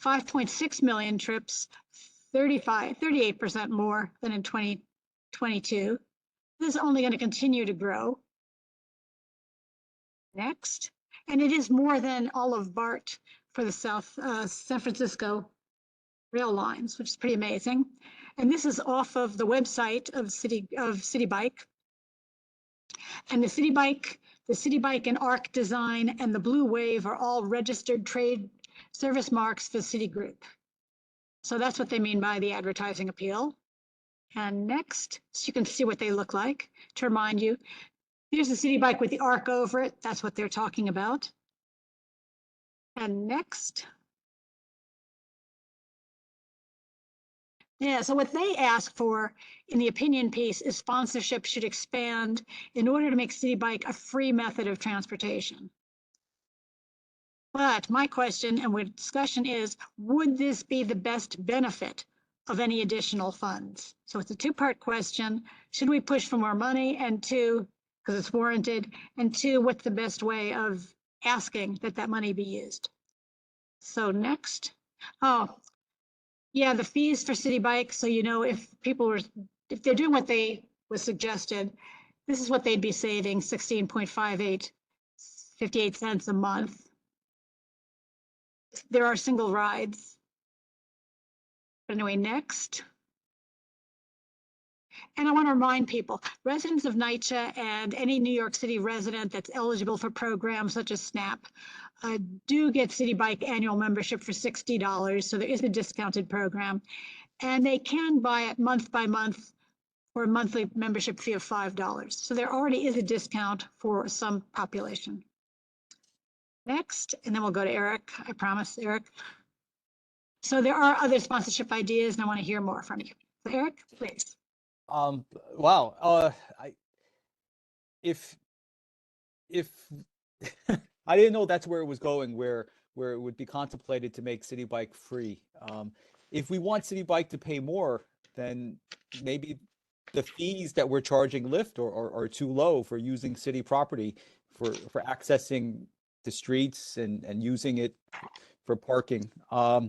5.6 million trips, 38% more than in 2022. This is only going to continue to grow. Next, and it is more than all of BART for the San Francisco rail lines, which is pretty amazing. And this is off of the website of City Bike. And the City Bike and ARC Design and the Blue Wave are all registered trade service marks for Citigroup. So that's what they mean by the advertising appeal. And next, so you can see what they look like. To remind you, here's the City Bike with the ARC over it. That's what they're talking about. And next. Yeah, so what they ask for in the opinion piece is sponsorship should expand in order to make City Bike a free method of transportation. But my question and discussion is, would this be the best benefit of any additional funds? So it's a two-part question. Should we push for more money? And two, because it's warranted. And two, what's the best way of asking that money be used? So next. Oh, yeah, the fees for City Bike. So, you know, if they're doing what was suggested, this is what they'd be saving, 16.58 cents a month. There are single rides. But anyway, next. And I want to remind people, residents of NYCHA and any New York City resident that's eligible for programs such as SNAP do get City Bike annual membership for $60. So there is a discounted program. And they can buy it month by month for a monthly membership fee of $5. So there already is a discount for some population. Next, and then we'll go to Eric. I promise, Eric. So there are other sponsorship ideas, and I want to hear more from you. So Eric, please. Wow. If I didn't know that's where it was going, where it would be contemplated to make City Bike free. If we want City Bike to pay more, then maybe the fees that we're charging Lyft are too low for using city property for accessing the streets and using it for parking. Yeah,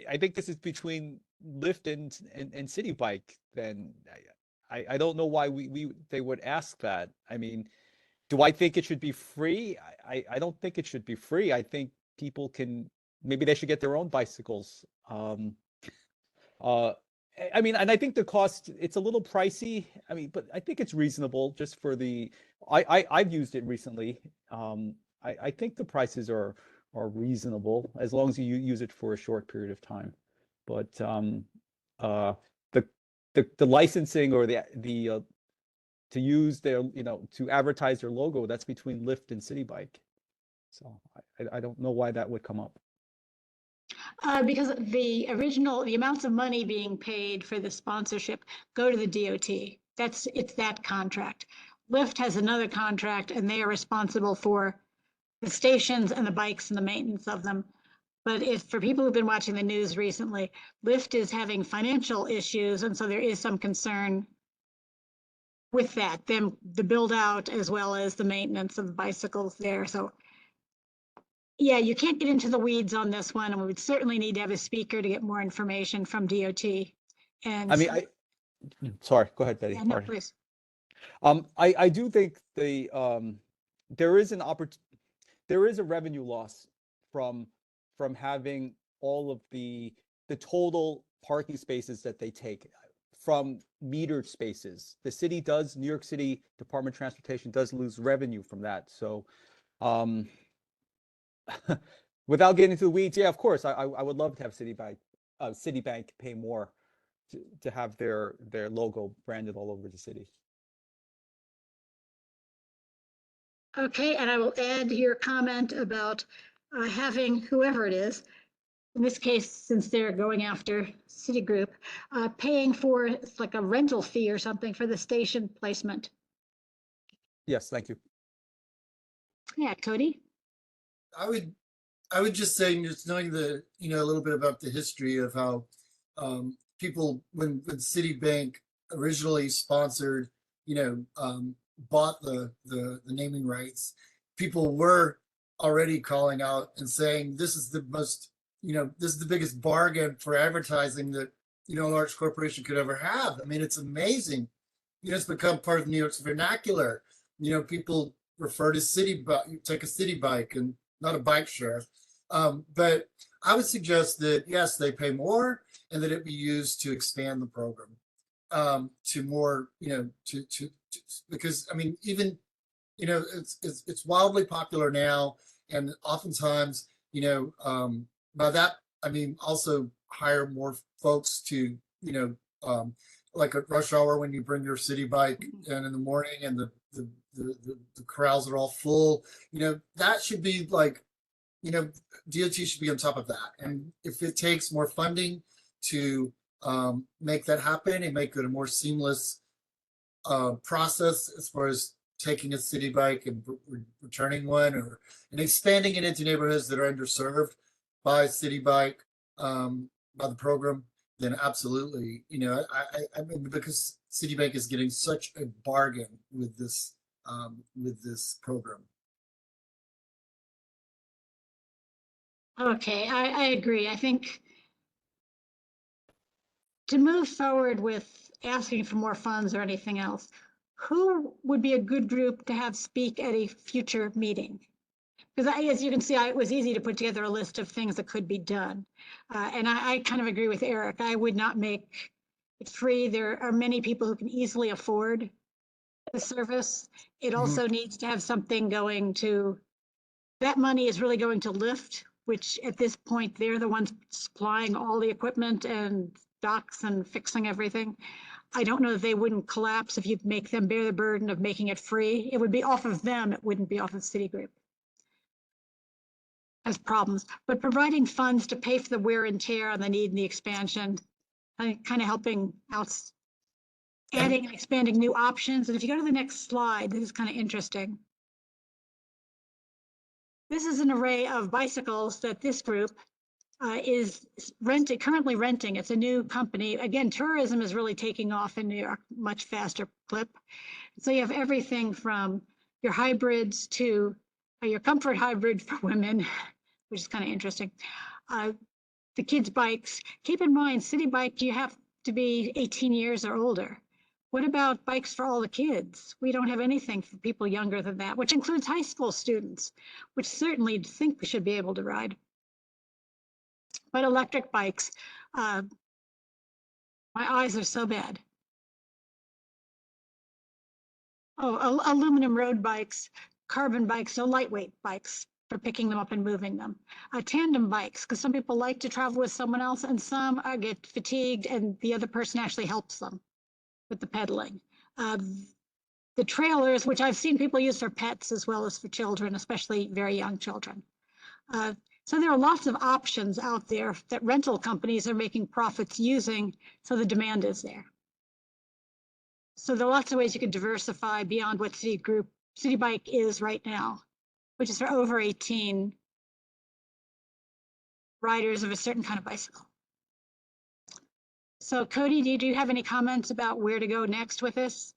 I think this is between Lyft and City Bike. Then I don't know why they would ask that. I mean, do I think it should be free? I don't think it should be free. I think people maybe they should get their own bicycles. I mean, and I think the cost, it's a little pricey. I mean, but I think it's reasonable just for I've used it recently. I think the prices are reasonable as long as you use it for a short period of time. But the licensing or the to use their, to advertise their logo, that's between Lyft and City Bike. So I don't know why that would come up. Because the amounts of money being paid for the sponsorship go to the DOT. It's that contract. Lyft has another contract, and they are responsible for the stations and the bikes and the maintenance of them. But for people who've been watching the news recently, Lyft is having financial issues, and so there is some concern with that, the build out as well as the maintenance of the bicycles there. So yeah, you can't get into the weeds on this one, and we would certainly need to have a speaker to get more information from DOT. And I mean, sorry, go ahead, Betty. Yeah, no, please. I do think there is a revenue loss from having all of the total parking spaces that they take from metered spaces. The city New York City Department of Transportation does lose revenue from that. So without getting into the weeds, yeah, of course, I would love to have Citibank pay more to have their logo branded all over the city. Okay, and I will add your comment about having whoever it is, in this case, since they're going after Citigroup, paying for it's like a rental fee or something for the station placement. Yes, thank you. Yeah, Cody? I would just say, just knowing a little bit about the history of how people, when Citibank originally sponsored, bought the naming rights, people were already calling out and saying, this is the most, this is the biggest bargain for advertising that, a large corporation could ever have. I mean, it's amazing. It's become part of New York's vernacular. People refer to take a city bike and not a bike share. But I would suggest that, yes, they pay more and that it be used to expand the program to more, because I mean, even, it's wildly popular now. And oftentimes, by that, I mean, also hire more folks to, like at rush hour when you bring your city bike in the morning and the corrals are all full, that should be like, DOT should be on top of that. And if it takes more funding to make that happen and make it a more seamless process as far as taking a city bike and returning one, and expanding it into neighborhoods that are underserved by city bike, by the program, then absolutely, I mean, because Citibank is getting such a bargain with this program. Okay, I agree. I think to move forward with asking for more funds or anything else, who would be a good group to have speak at a future meeting? Because as you can see, it was easy to put together a list of things that could be done. And I kind of agree with Eric. I would not make it free. There are many people who can easily afford the service. It also needs to have something going to, that money is really going to Lyft, which at this point, they're the ones supplying all the equipment and docks and fixing everything. I don't know if they wouldn't collapse if you make them bear the burden of making it free. It would be off of them. It wouldn't be off of Citigroup. Has problems, but providing funds to pay for the wear and tear on the need and the expansion, kind of helping out, adding and expanding new options. And if you go to the next slide, this is kind of interesting. This is an array of bicycles that this group is currently renting. It's a new company. Again, tourism is really taking off in New York, much faster clip. So you have everything from your hybrids to your comfort hybrid for women, which is kind of interesting. The kids' bikes. Keep in mind, City Bike, you have to be 18 years or older. What about bikes for all the kids? We don't have anything for people younger than that, which includes high school students, which certainly think we should be able to ride. But electric bikes, my eyes are so bad. Oh, aluminum road bikes, carbon bikes, so lightweight bikes for picking them up and moving them. Tandem bikes, because some people like to travel with someone else and some get fatigued and the other person actually helps them with the pedaling. The trailers, which I've seen people use for pets as well as for children, especially very young children. So there are lots of options out there that rental companies are making profits using, so the demand is there. So there are lots of ways you can diversify beyond what City Bike is right now, which is for over 18 riders of a certain kind of bicycle. So Cody, do you have any comments about where to go next with this?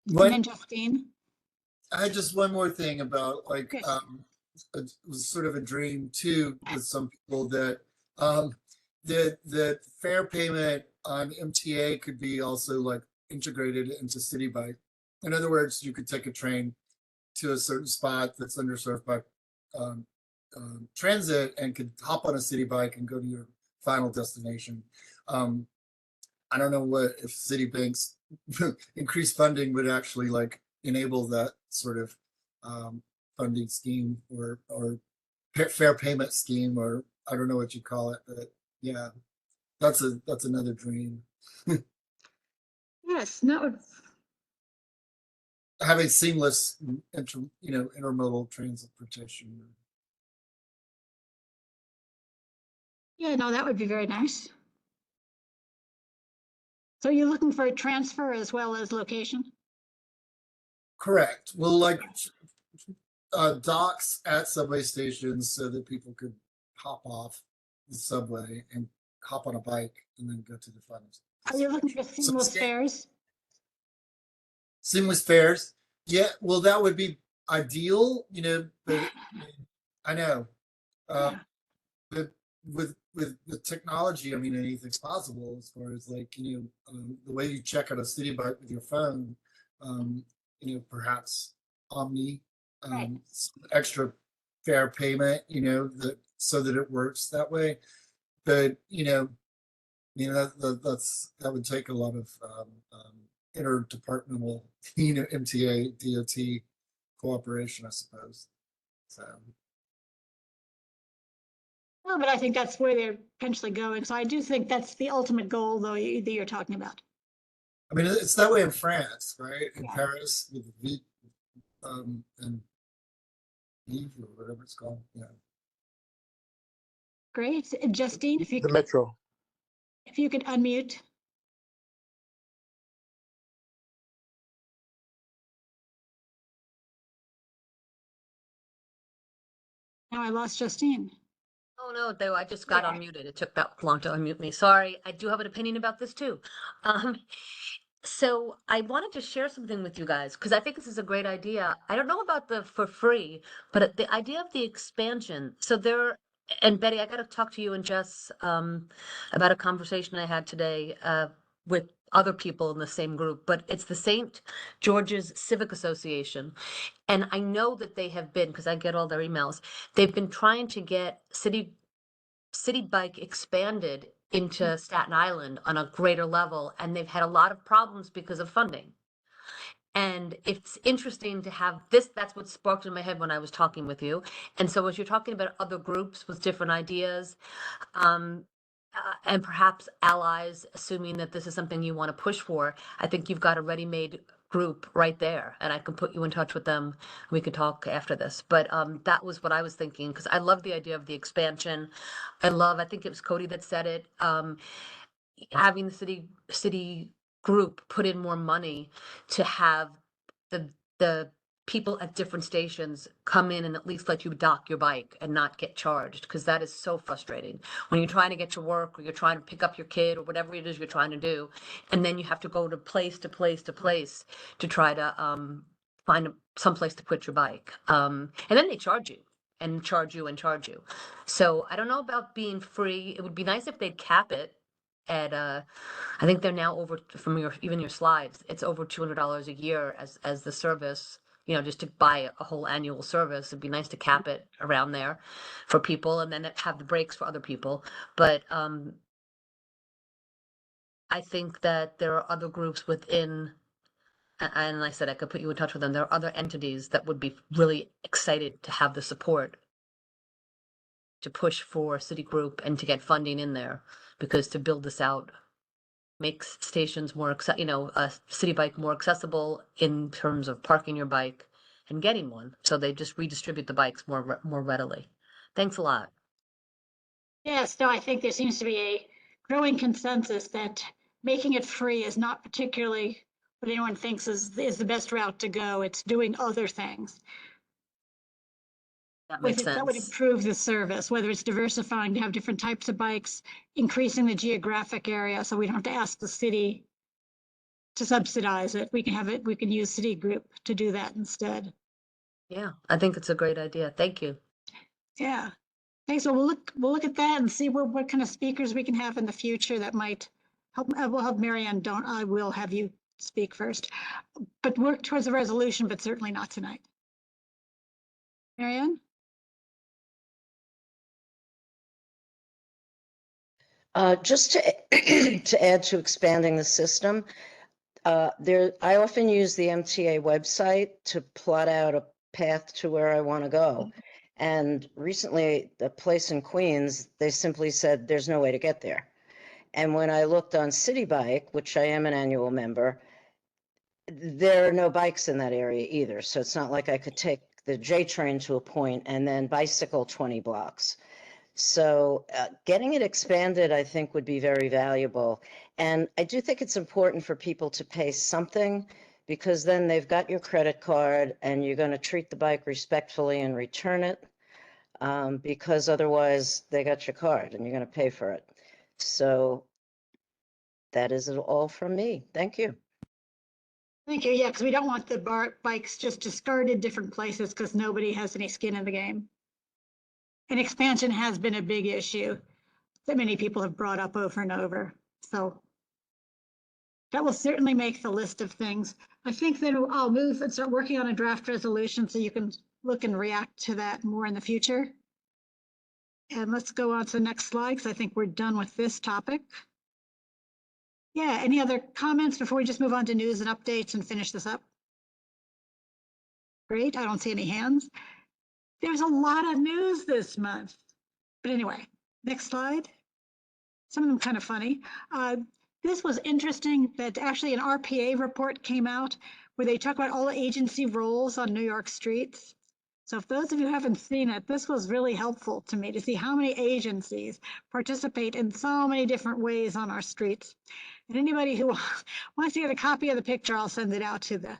And then Justine. I had just one more thing about like, it was sort of a dream too with some people that that fare payment on MTA could be also like integrated into City Bike. In other words, you could take a train to a certain spot that's underserved by transit and could hop on a City Bike and go to your final destination. I don't know what if Citibank's increased funding would actually like enable that sort of funding scheme or fair payment scheme, or I don't know what you call it, but yeah, that's another dream. Yes, no, Having seamless intermodal transportation. yeah, no, that would be very nice. So you're looking for a transfer as well as location? Correct. Well, like docks at subway stations so that people could hop off the subway and hop on a bike and then go to the final. Are you looking for seamless fares? Seamless fares? Yeah, well, that would be ideal, but I know. But with technology, I mean, anything's possible as far as like, the way you check out a city bike with your phone, perhaps Omni, some extra fare payment, so that it works that way. But, that would take a lot of interdepartmental, MTA, DOT cooperation, I suppose. So. No, but I think that's where they're potentially going. So I do think that's the ultimate goal, though, that you're talking about. I mean, it's that way in France, right? In Paris, with the and Eve or whatever it's called. Yeah. Great. And Justine, if you The Metro. If you could unmute. Now I lost Justine. Oh, no, though, I just got unmuted. It took that long to unmute me. Sorry, I do have an opinion about this too. So I wanted to share something with you guys because I think this is a great idea. I don't know about the for free, but the idea of the expansion. So there, and Betty, I got to talk to you and Jess about a conversation I had today with other people in the same group, but it's the St. George's Civic Association. And I know that they have been, because I get all their emails, they've been trying to get City Bike expanded into Staten Island on a greater level, and they've had a lot of problems because of funding. And it's interesting to have this, that's what sparked in my head when I was talking with you. And so as you're talking about other groups with different ideas, and perhaps allies, assuming that this is something you want to push for, I think you've got a ready-made group right there, and I can put you in touch with them. We could talk after this, but that was what I was thinking, because I love the idea of the expansion. I think it was Cody that said it, having the city group put in more money to have the people at different stations come in and at least let you dock your bike and not get charged, because that is so frustrating when you're trying to get to work or you're trying to pick up your kid or whatever it is you're trying to do, and then you have to go to place to place to place to try to find some place to put your bike, and then they charge you and charge you and charge you. So I don't know about being free. It would be nice if they'd cap it at I think they're now over, from your slides, it's over $200 a year as the service, just to buy a whole annual service. It'd be nice to cap it around there for people and then have the breaks for other people. But I think that there are other groups within, and I said I could put you in touch with them. There are other entities that would be really excited to have the support to push for Citigroup and to get funding in there, because to build this out makes stations more, City Bike more accessible in terms of parking your bike and getting one. So they just redistribute the bikes more readily. Thanks a lot. Yes, no, I think there seems to be a growing consensus that making it free is not particularly what anyone thinks is the best route to go. It's doing other things. That makes sense. That would improve the service, whether it's diversifying to have different types of bikes, increasing the geographic area, so we don't have to ask the city to subsidize it. We can use Citigroup to do that instead. Yeah, I think it's a great idea. Thank you. Yeah. Thanks. So we'll look at that and see what kind of speakers we can have in the future that might help. We'll have Marianne. I will have you speak first, but work towards a resolution, but certainly not tonight. Marianne? Just to add to expanding the system, I often use the MTA website to plot out a path to where I want to go. And recently, the place in Queens, they simply said there's no way to get there. And when I looked on City Bike, which I am an annual member, there are no bikes in that area either. So it's not like I could take the J train to a point and then bicycle 20 blocks. So getting it expanded, I think, would be very valuable. And I do think it's important for people to pay something, because then they've got your credit card and you're going to treat the bike respectfully and return it, because otherwise they got your card and you're going to pay for it. So that is it all from me. Thank you. Thank you. Yeah, because we don't want the bikes just discarded different places because nobody has any skin in the game. And expansion has been a big issue that many people have brought up over and over. So that will certainly make the list of things. I think that I'll move and start working on a draft resolution so you can look and react to that more in the future. And let's go on to the next slide, because I think we're done with this topic. Yeah, any other comments before we just move on to news and updates and finish this up? Great, I don't see any hands. There's a lot of news this month. But anyway, next slide. Some of them kind of funny. This was interesting that actually an RPA report came out where they talk about all the agency roles on New York streets. So if those of you haven't seen it, this was really helpful to me to see how many agencies participate in so many different ways on our streets. And anybody who wants to get a copy of the picture, I'll send it out to the,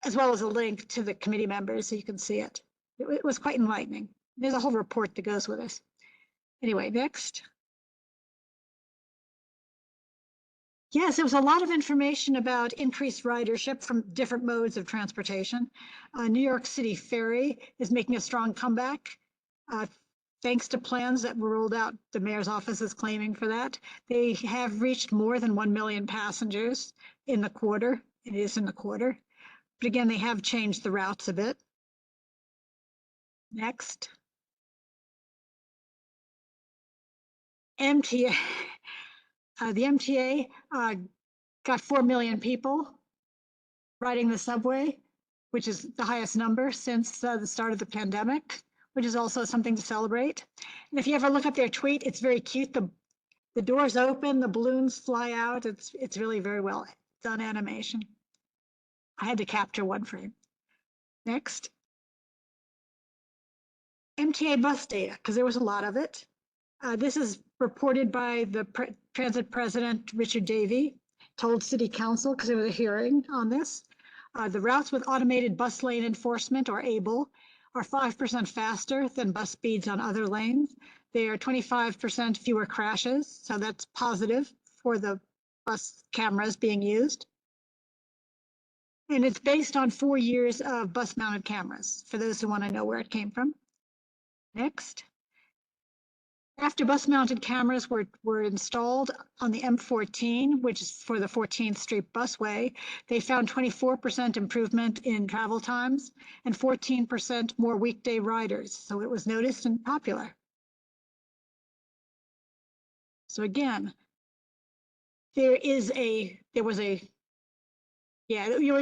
as well as a link to the committee members so you can see it. It was quite enlightening. There's a whole report that goes with this. Anyway, next. Yes, there was a lot of information about increased ridership from different modes of transportation. New York City Ferry is making a strong comeback. Thanks to plans that were rolled out, the mayor's office is claiming for that. They have reached more than 1 million passengers in the quarter. It is in the quarter. But again, they have changed the routes a bit. Next. MTA. The MTA got 4 million people riding the subway, which is the highest number since the start of the pandemic, which is also something to celebrate. And if you ever look at their tweet, it's very cute. The doors open, the balloons fly out. It's really very well done animation. I had to capture one frame. Next. MTA bus data, because there was a lot of it. This is reported by the transit president, Richard Davey, told City Council, because there was a hearing on this. The routes with automated bus lane enforcement, or ABLE, are 5% faster than bus speeds on other lanes. They are 25% fewer crashes, so that's positive for the bus cameras being used. And it's based on 4 years of bus-mounted cameras, for those who want to know where it came from. Next. After bus-mounted cameras were installed on the M14, which is for the 14th Street busway, they found 24% improvement in travel times and 14% more weekday riders. So it was noticed and popular. So again, you were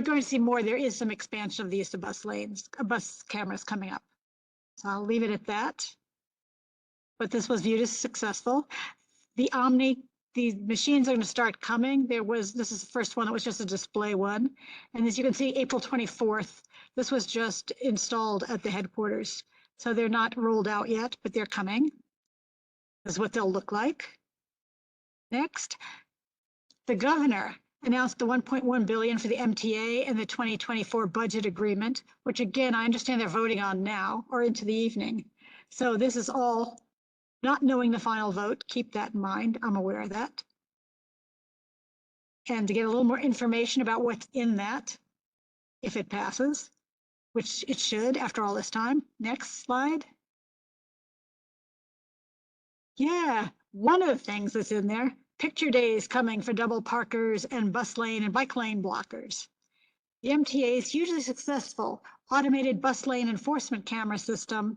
going to see more. There is some expansion of the use of bus lanes, bus cameras coming up. So I'll leave it at that. But this was viewed as successful. The machines are going to start coming. This is the first one that was just a display one. And as you can see, April 24th, this was just installed at the headquarters. So they're not rolled out yet, but they're coming. This is what they'll look like. Next, the governor announced the $1.1 billion for the MTA and the 2024 budget agreement, which again, I understand they're voting on now or into the evening. So this is all not knowing the final vote. Keep that in mind. I'm aware of that. And to get a little more information about what's in that, if it passes, which it should after all this time. Next slide. Yeah, one of the things that's in there, picture days coming for double parkers and bus lane and bike lane blockers. The MTA's hugely successful automated bus lane enforcement camera system,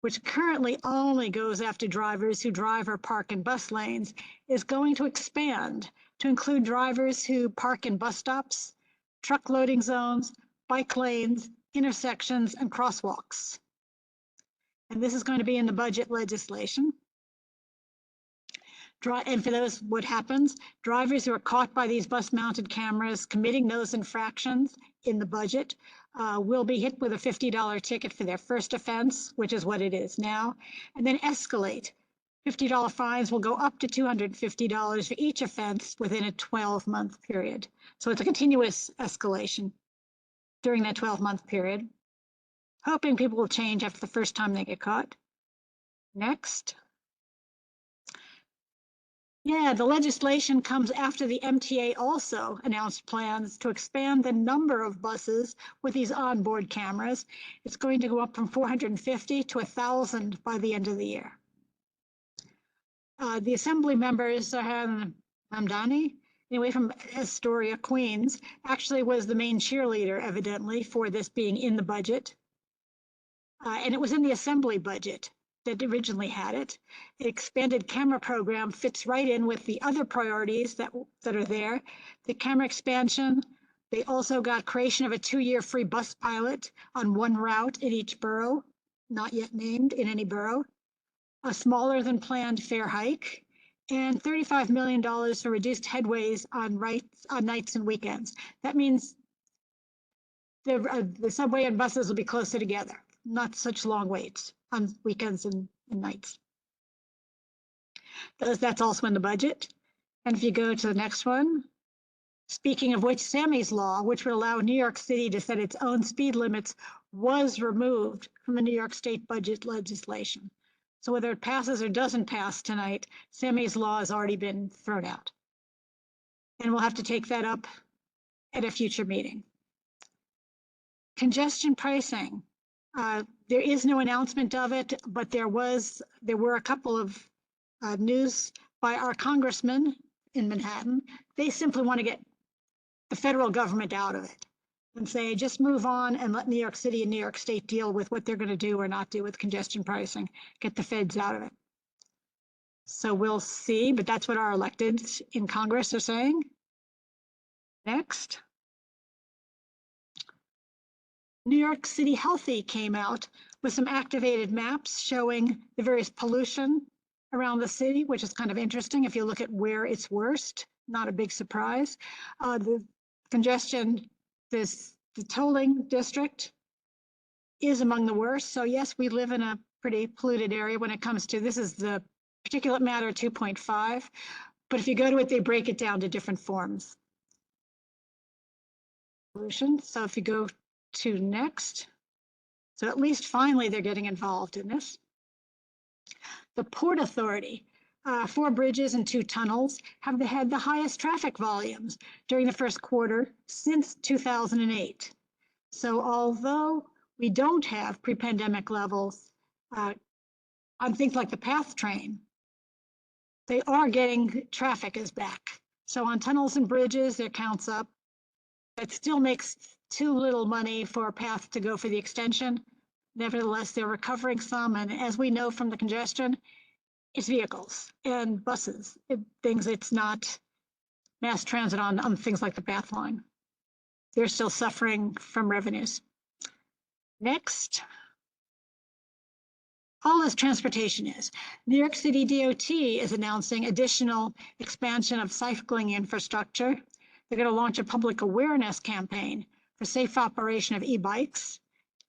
which currently only goes after drivers who drive or park in bus lanes, is going to expand to include drivers who park in bus stops, truck loading zones, bike lanes, intersections, and crosswalks. And this is going to be in the budget legislation. And for those, what happens, drivers who are caught by these bus-mounted cameras committing those infractions in the budget will be hit with a $50 ticket for their first offense, which is what it is now, and then escalate. $50 fines will go up to $250 for each offense within a 12-month period. So it's a continuous escalation during that 12-month period. Hoping people will change after the first time they get caught. Next. Yeah, the legislation comes after the MTA also announced plans to expand the number of buses with these onboard cameras. It's going to go up from 450 to 1,000 by the end of the year. The Assembly members, Zahan Hamdani, anyway, from Astoria, Queens, actually was the main cheerleader, evidently, for this being in the budget. And it was in the Assembly budget that originally had it. The expanded camera program fits right in with the other priorities that are there. The camera expansion, they also got creation of a 2-year free bus pilot on one route in each borough, not yet named in any borough, a smaller than planned fare hike, and $35 million for reduced headways on nights and weekends. That means the subway and buses will be closer together, not such long waits on weekends and nights. That's also in the budget. And if you go to the next one, speaking of which, Sammy's Law, which would allow New York City to set its own speed limits, was removed from the New York State budget legislation. So whether it passes or doesn't pass tonight, Sammy's Law has already been thrown out. And we'll have to take that up at a future meeting. Congestion pricing. There is no announcement of it, but there were a couple of news by our congressman in Manhattan. They simply want to get the federal government out of it and say, just move on and let New York City and New York State deal with what they're going to do or not do with congestion pricing, get the feds out of it. So we'll see, but that's what our electeds in Congress are saying. Next. New York City Healthy came out with some activated maps showing the various pollution around the city, which is kind of interesting if you look at where it's worst, not a big surprise. The congestion, the tolling district is among the worst. So yes, we live in a pretty polluted area when it comes to, this is the particulate matter 2.5, but if you go to it, they break it down to different forms. Pollution, so if you go to next. So at least finally they're getting involved in this. The Port Authority, 4 bridges and 2 tunnels, have had the highest traffic volumes during the first quarter since 2008. So although we don't have pre-pandemic levels on things like the PATH train, they are getting traffic is back. So on tunnels and bridges, their count's up. That still makes too little money for PATH to go for the extension. Nevertheless, they're recovering some. And as we know from the congestion, it's vehicles and buses, it's not mass transit on things like the PATH line. They're still suffering from revenues. Next. All this transportation is. New York City DOT is announcing additional expansion of cycling infrastructure. They're going to launch a public awareness campaign for safe operation of e-bikes.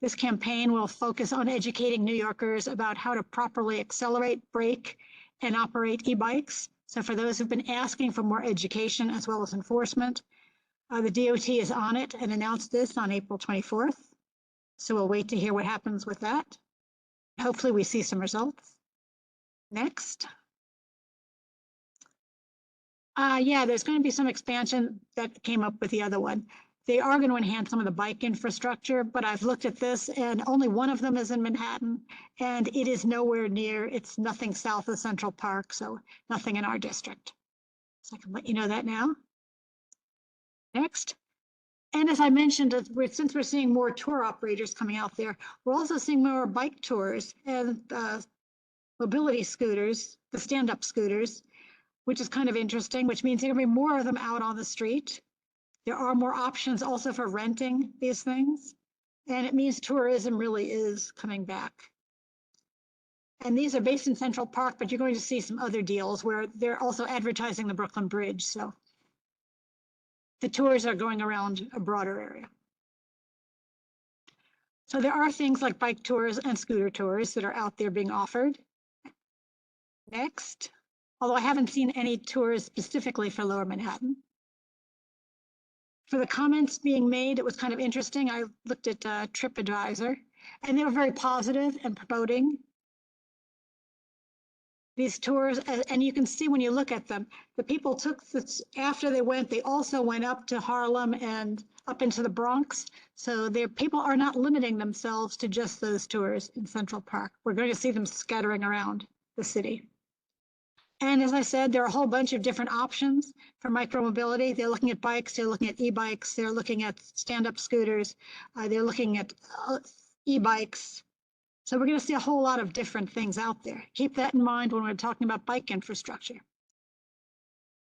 This campaign will focus on educating New Yorkers about how to properly accelerate, brake, and operate e-bikes. So for those who've been asking for more education as well as enforcement, the DOT is on it and announced this on April 24th. So we'll wait to hear what happens with that. Hopefully we see some results. Next. Yeah, there's going to be some expansion that came up with the other one. They are going to enhance some of the bike infrastructure, but I've looked at this and only one of them is in Manhattan and it is nowhere near, it's nothing south of Central Park, so nothing in our district. So I can let you know that now. Next. And as I mentioned, since we're seeing more tour operators coming out there, we're also seeing more bike tours and mobility scooters, the stand-up scooters, which is kind of interesting, which means there are going to be more of them out on the street. There are more options also for renting these things. And it means tourism really is coming back. And these are based in Central Park, but you're going to see some other deals where they're also advertising the Brooklyn Bridge. So the tours are going around a broader area. So there are things like bike tours and scooter tours that are out there being offered. Next, although I haven't seen any tours specifically for Lower Manhattan. For the comments being made, it was kind of interesting. I looked at TripAdvisor, and they were very positive and promoting these tours. And you can see when you look at them, the people took this, after they went, they also went up to Harlem and up into the Bronx. So their people are not limiting themselves to just those tours in Central Park. We're going to see them scattering around the city. And as I said, there are a whole bunch of different options for micromobility. They're looking at bikes, they're looking at e-bikes, they're looking at stand-up scooters, they're looking at e-bikes. So we're going to see a whole lot of different things out there. Keep that in mind when we're talking about bike infrastructure.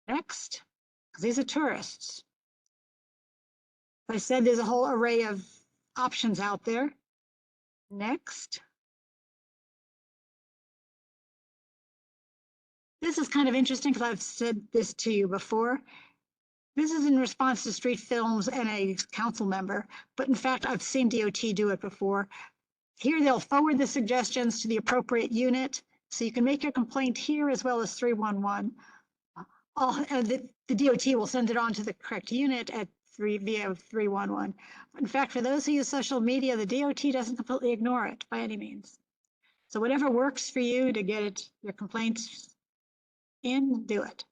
Next, because these are tourists. As I said, there's a whole array of options out there. Next. This is kind of interesting because I've said this to you before. This is in response to Street Films and a council member, but in fact, I've seen DOT do it before. Here, they'll forward the suggestions to the appropriate unit, so you can make your complaint here as well as 311. The DOT will send it on to the correct unit at via 311. In fact, for those who use social media, the DOT doesn't completely ignore it by any means. So whatever works for you to get your complaints in, do it.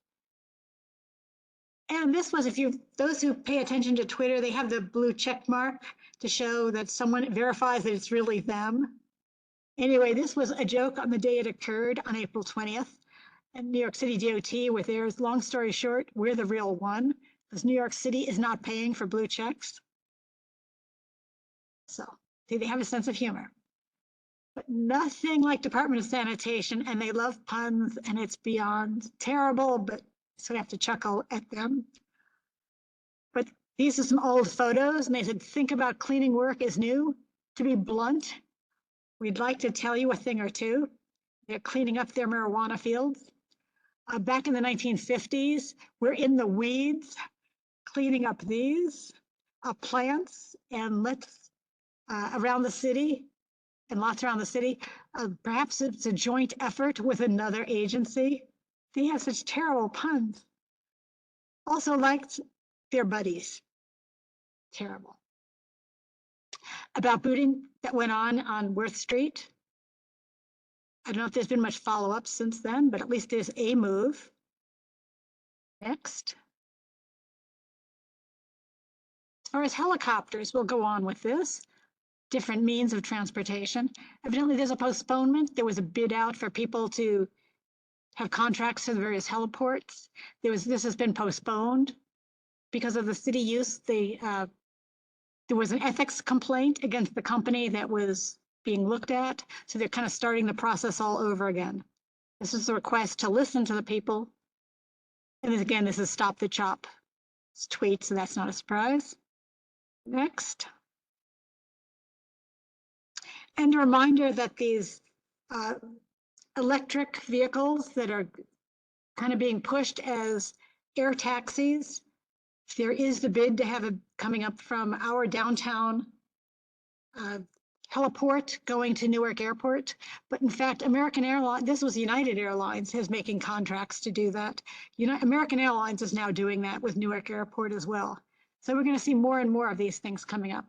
And this was, those who pay attention to Twitter, they have the blue check mark to show that someone verifies that it's really them. Anyway, this was a joke on the day it occurred on April 20th. And New York City DOT with theirs, long story short, we're the real one, because New York City is not paying for blue checks. So, see, they have a sense of humor. But nothing like Department of Sanitation, and they love puns, and it's beyond terrible, but so we have to chuckle at them. But these are some old photos, and they said, think about cleaning work is new. To be blunt, we'd like to tell you a thing or two. They're cleaning up their marijuana fields. Back in the 1950s, we're in the weeds, cleaning up these plants and around the city, and lots around the city. Perhaps it's a joint effort with another agency. They have such terrible puns. Also liked their buddies. Terrible. About booting that went on Worth Street. I don't know if there's been much follow-up since then, but at least there's a move. Next. As far as helicopters, we'll go on with this. Different means of transportation. Evidently, there's a postponement. There was a bid out for people to have contracts for the various heliports. This has been postponed because of the city use. There was an ethics complaint against the company that was being looked at. So they're kind of starting the process all over again. This is a request to listen to the people. And again, this is Stop the Chop tweet, so that's not a surprise. Next. And a reminder that these electric vehicles that are kind of being pushed as air taxis, there is the bid to have it coming up from our downtown heliport going to Newark Airport. But in fact, American Airlines, this was United Airlines, is making contracts to do that. American Airlines is now doing that with Newark Airport as well. So we're going to see more and more of these things coming up.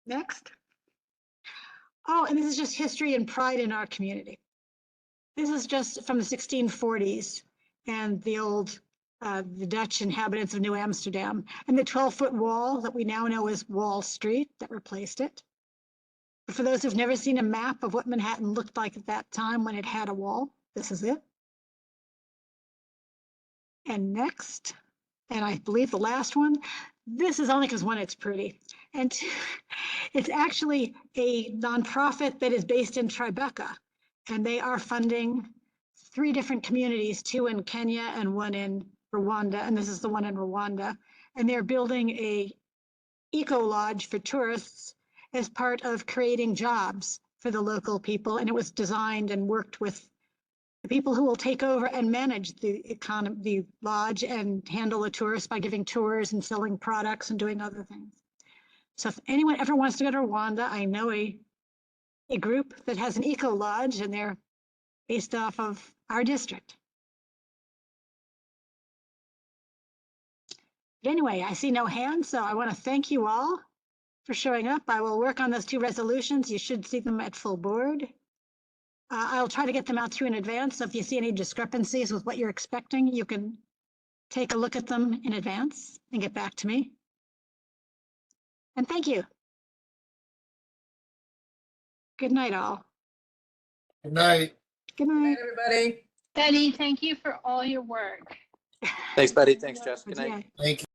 Next. Oh, and this is just history and pride in our community. This is just from the 1640s and the old, the Dutch inhabitants of New Amsterdam, and the 12-foot wall that we now know as Wall Street that replaced it. But for those who've never seen a map of what Manhattan looked like at that time when it had a wall, this is it. And next, and I believe the last one, this is only because one, it's pretty. And two, it's actually a nonprofit that is based in Tribeca. And they are funding 3 different communities, 2 in Kenya and 1 in Rwanda. And this is the one in Rwanda. And they're building a eco lodge for tourists as part of creating jobs for the local people. And it was designed and worked with the people who will take over and manage the economy, the lodge, and handle the tourists by giving tours and selling products and doing other things. So if anyone ever wants to go to Rwanda, I know a group that has an eco lodge, and they're based off of our district. But anyway, I see no hands, so I want to thank you all for showing up. I will work on those 2 resolutions. You should see them at full board. I'll try to get them out to you in advance. So if you see any discrepancies with what you're expecting, you can take a look at them in advance and get back to me. And thank you. Good night, all. Good night. Good night. Everybody. Betty, thank you for all your work. Thanks, Betty. Thanks, Jess. Good night. Yeah. Thank you.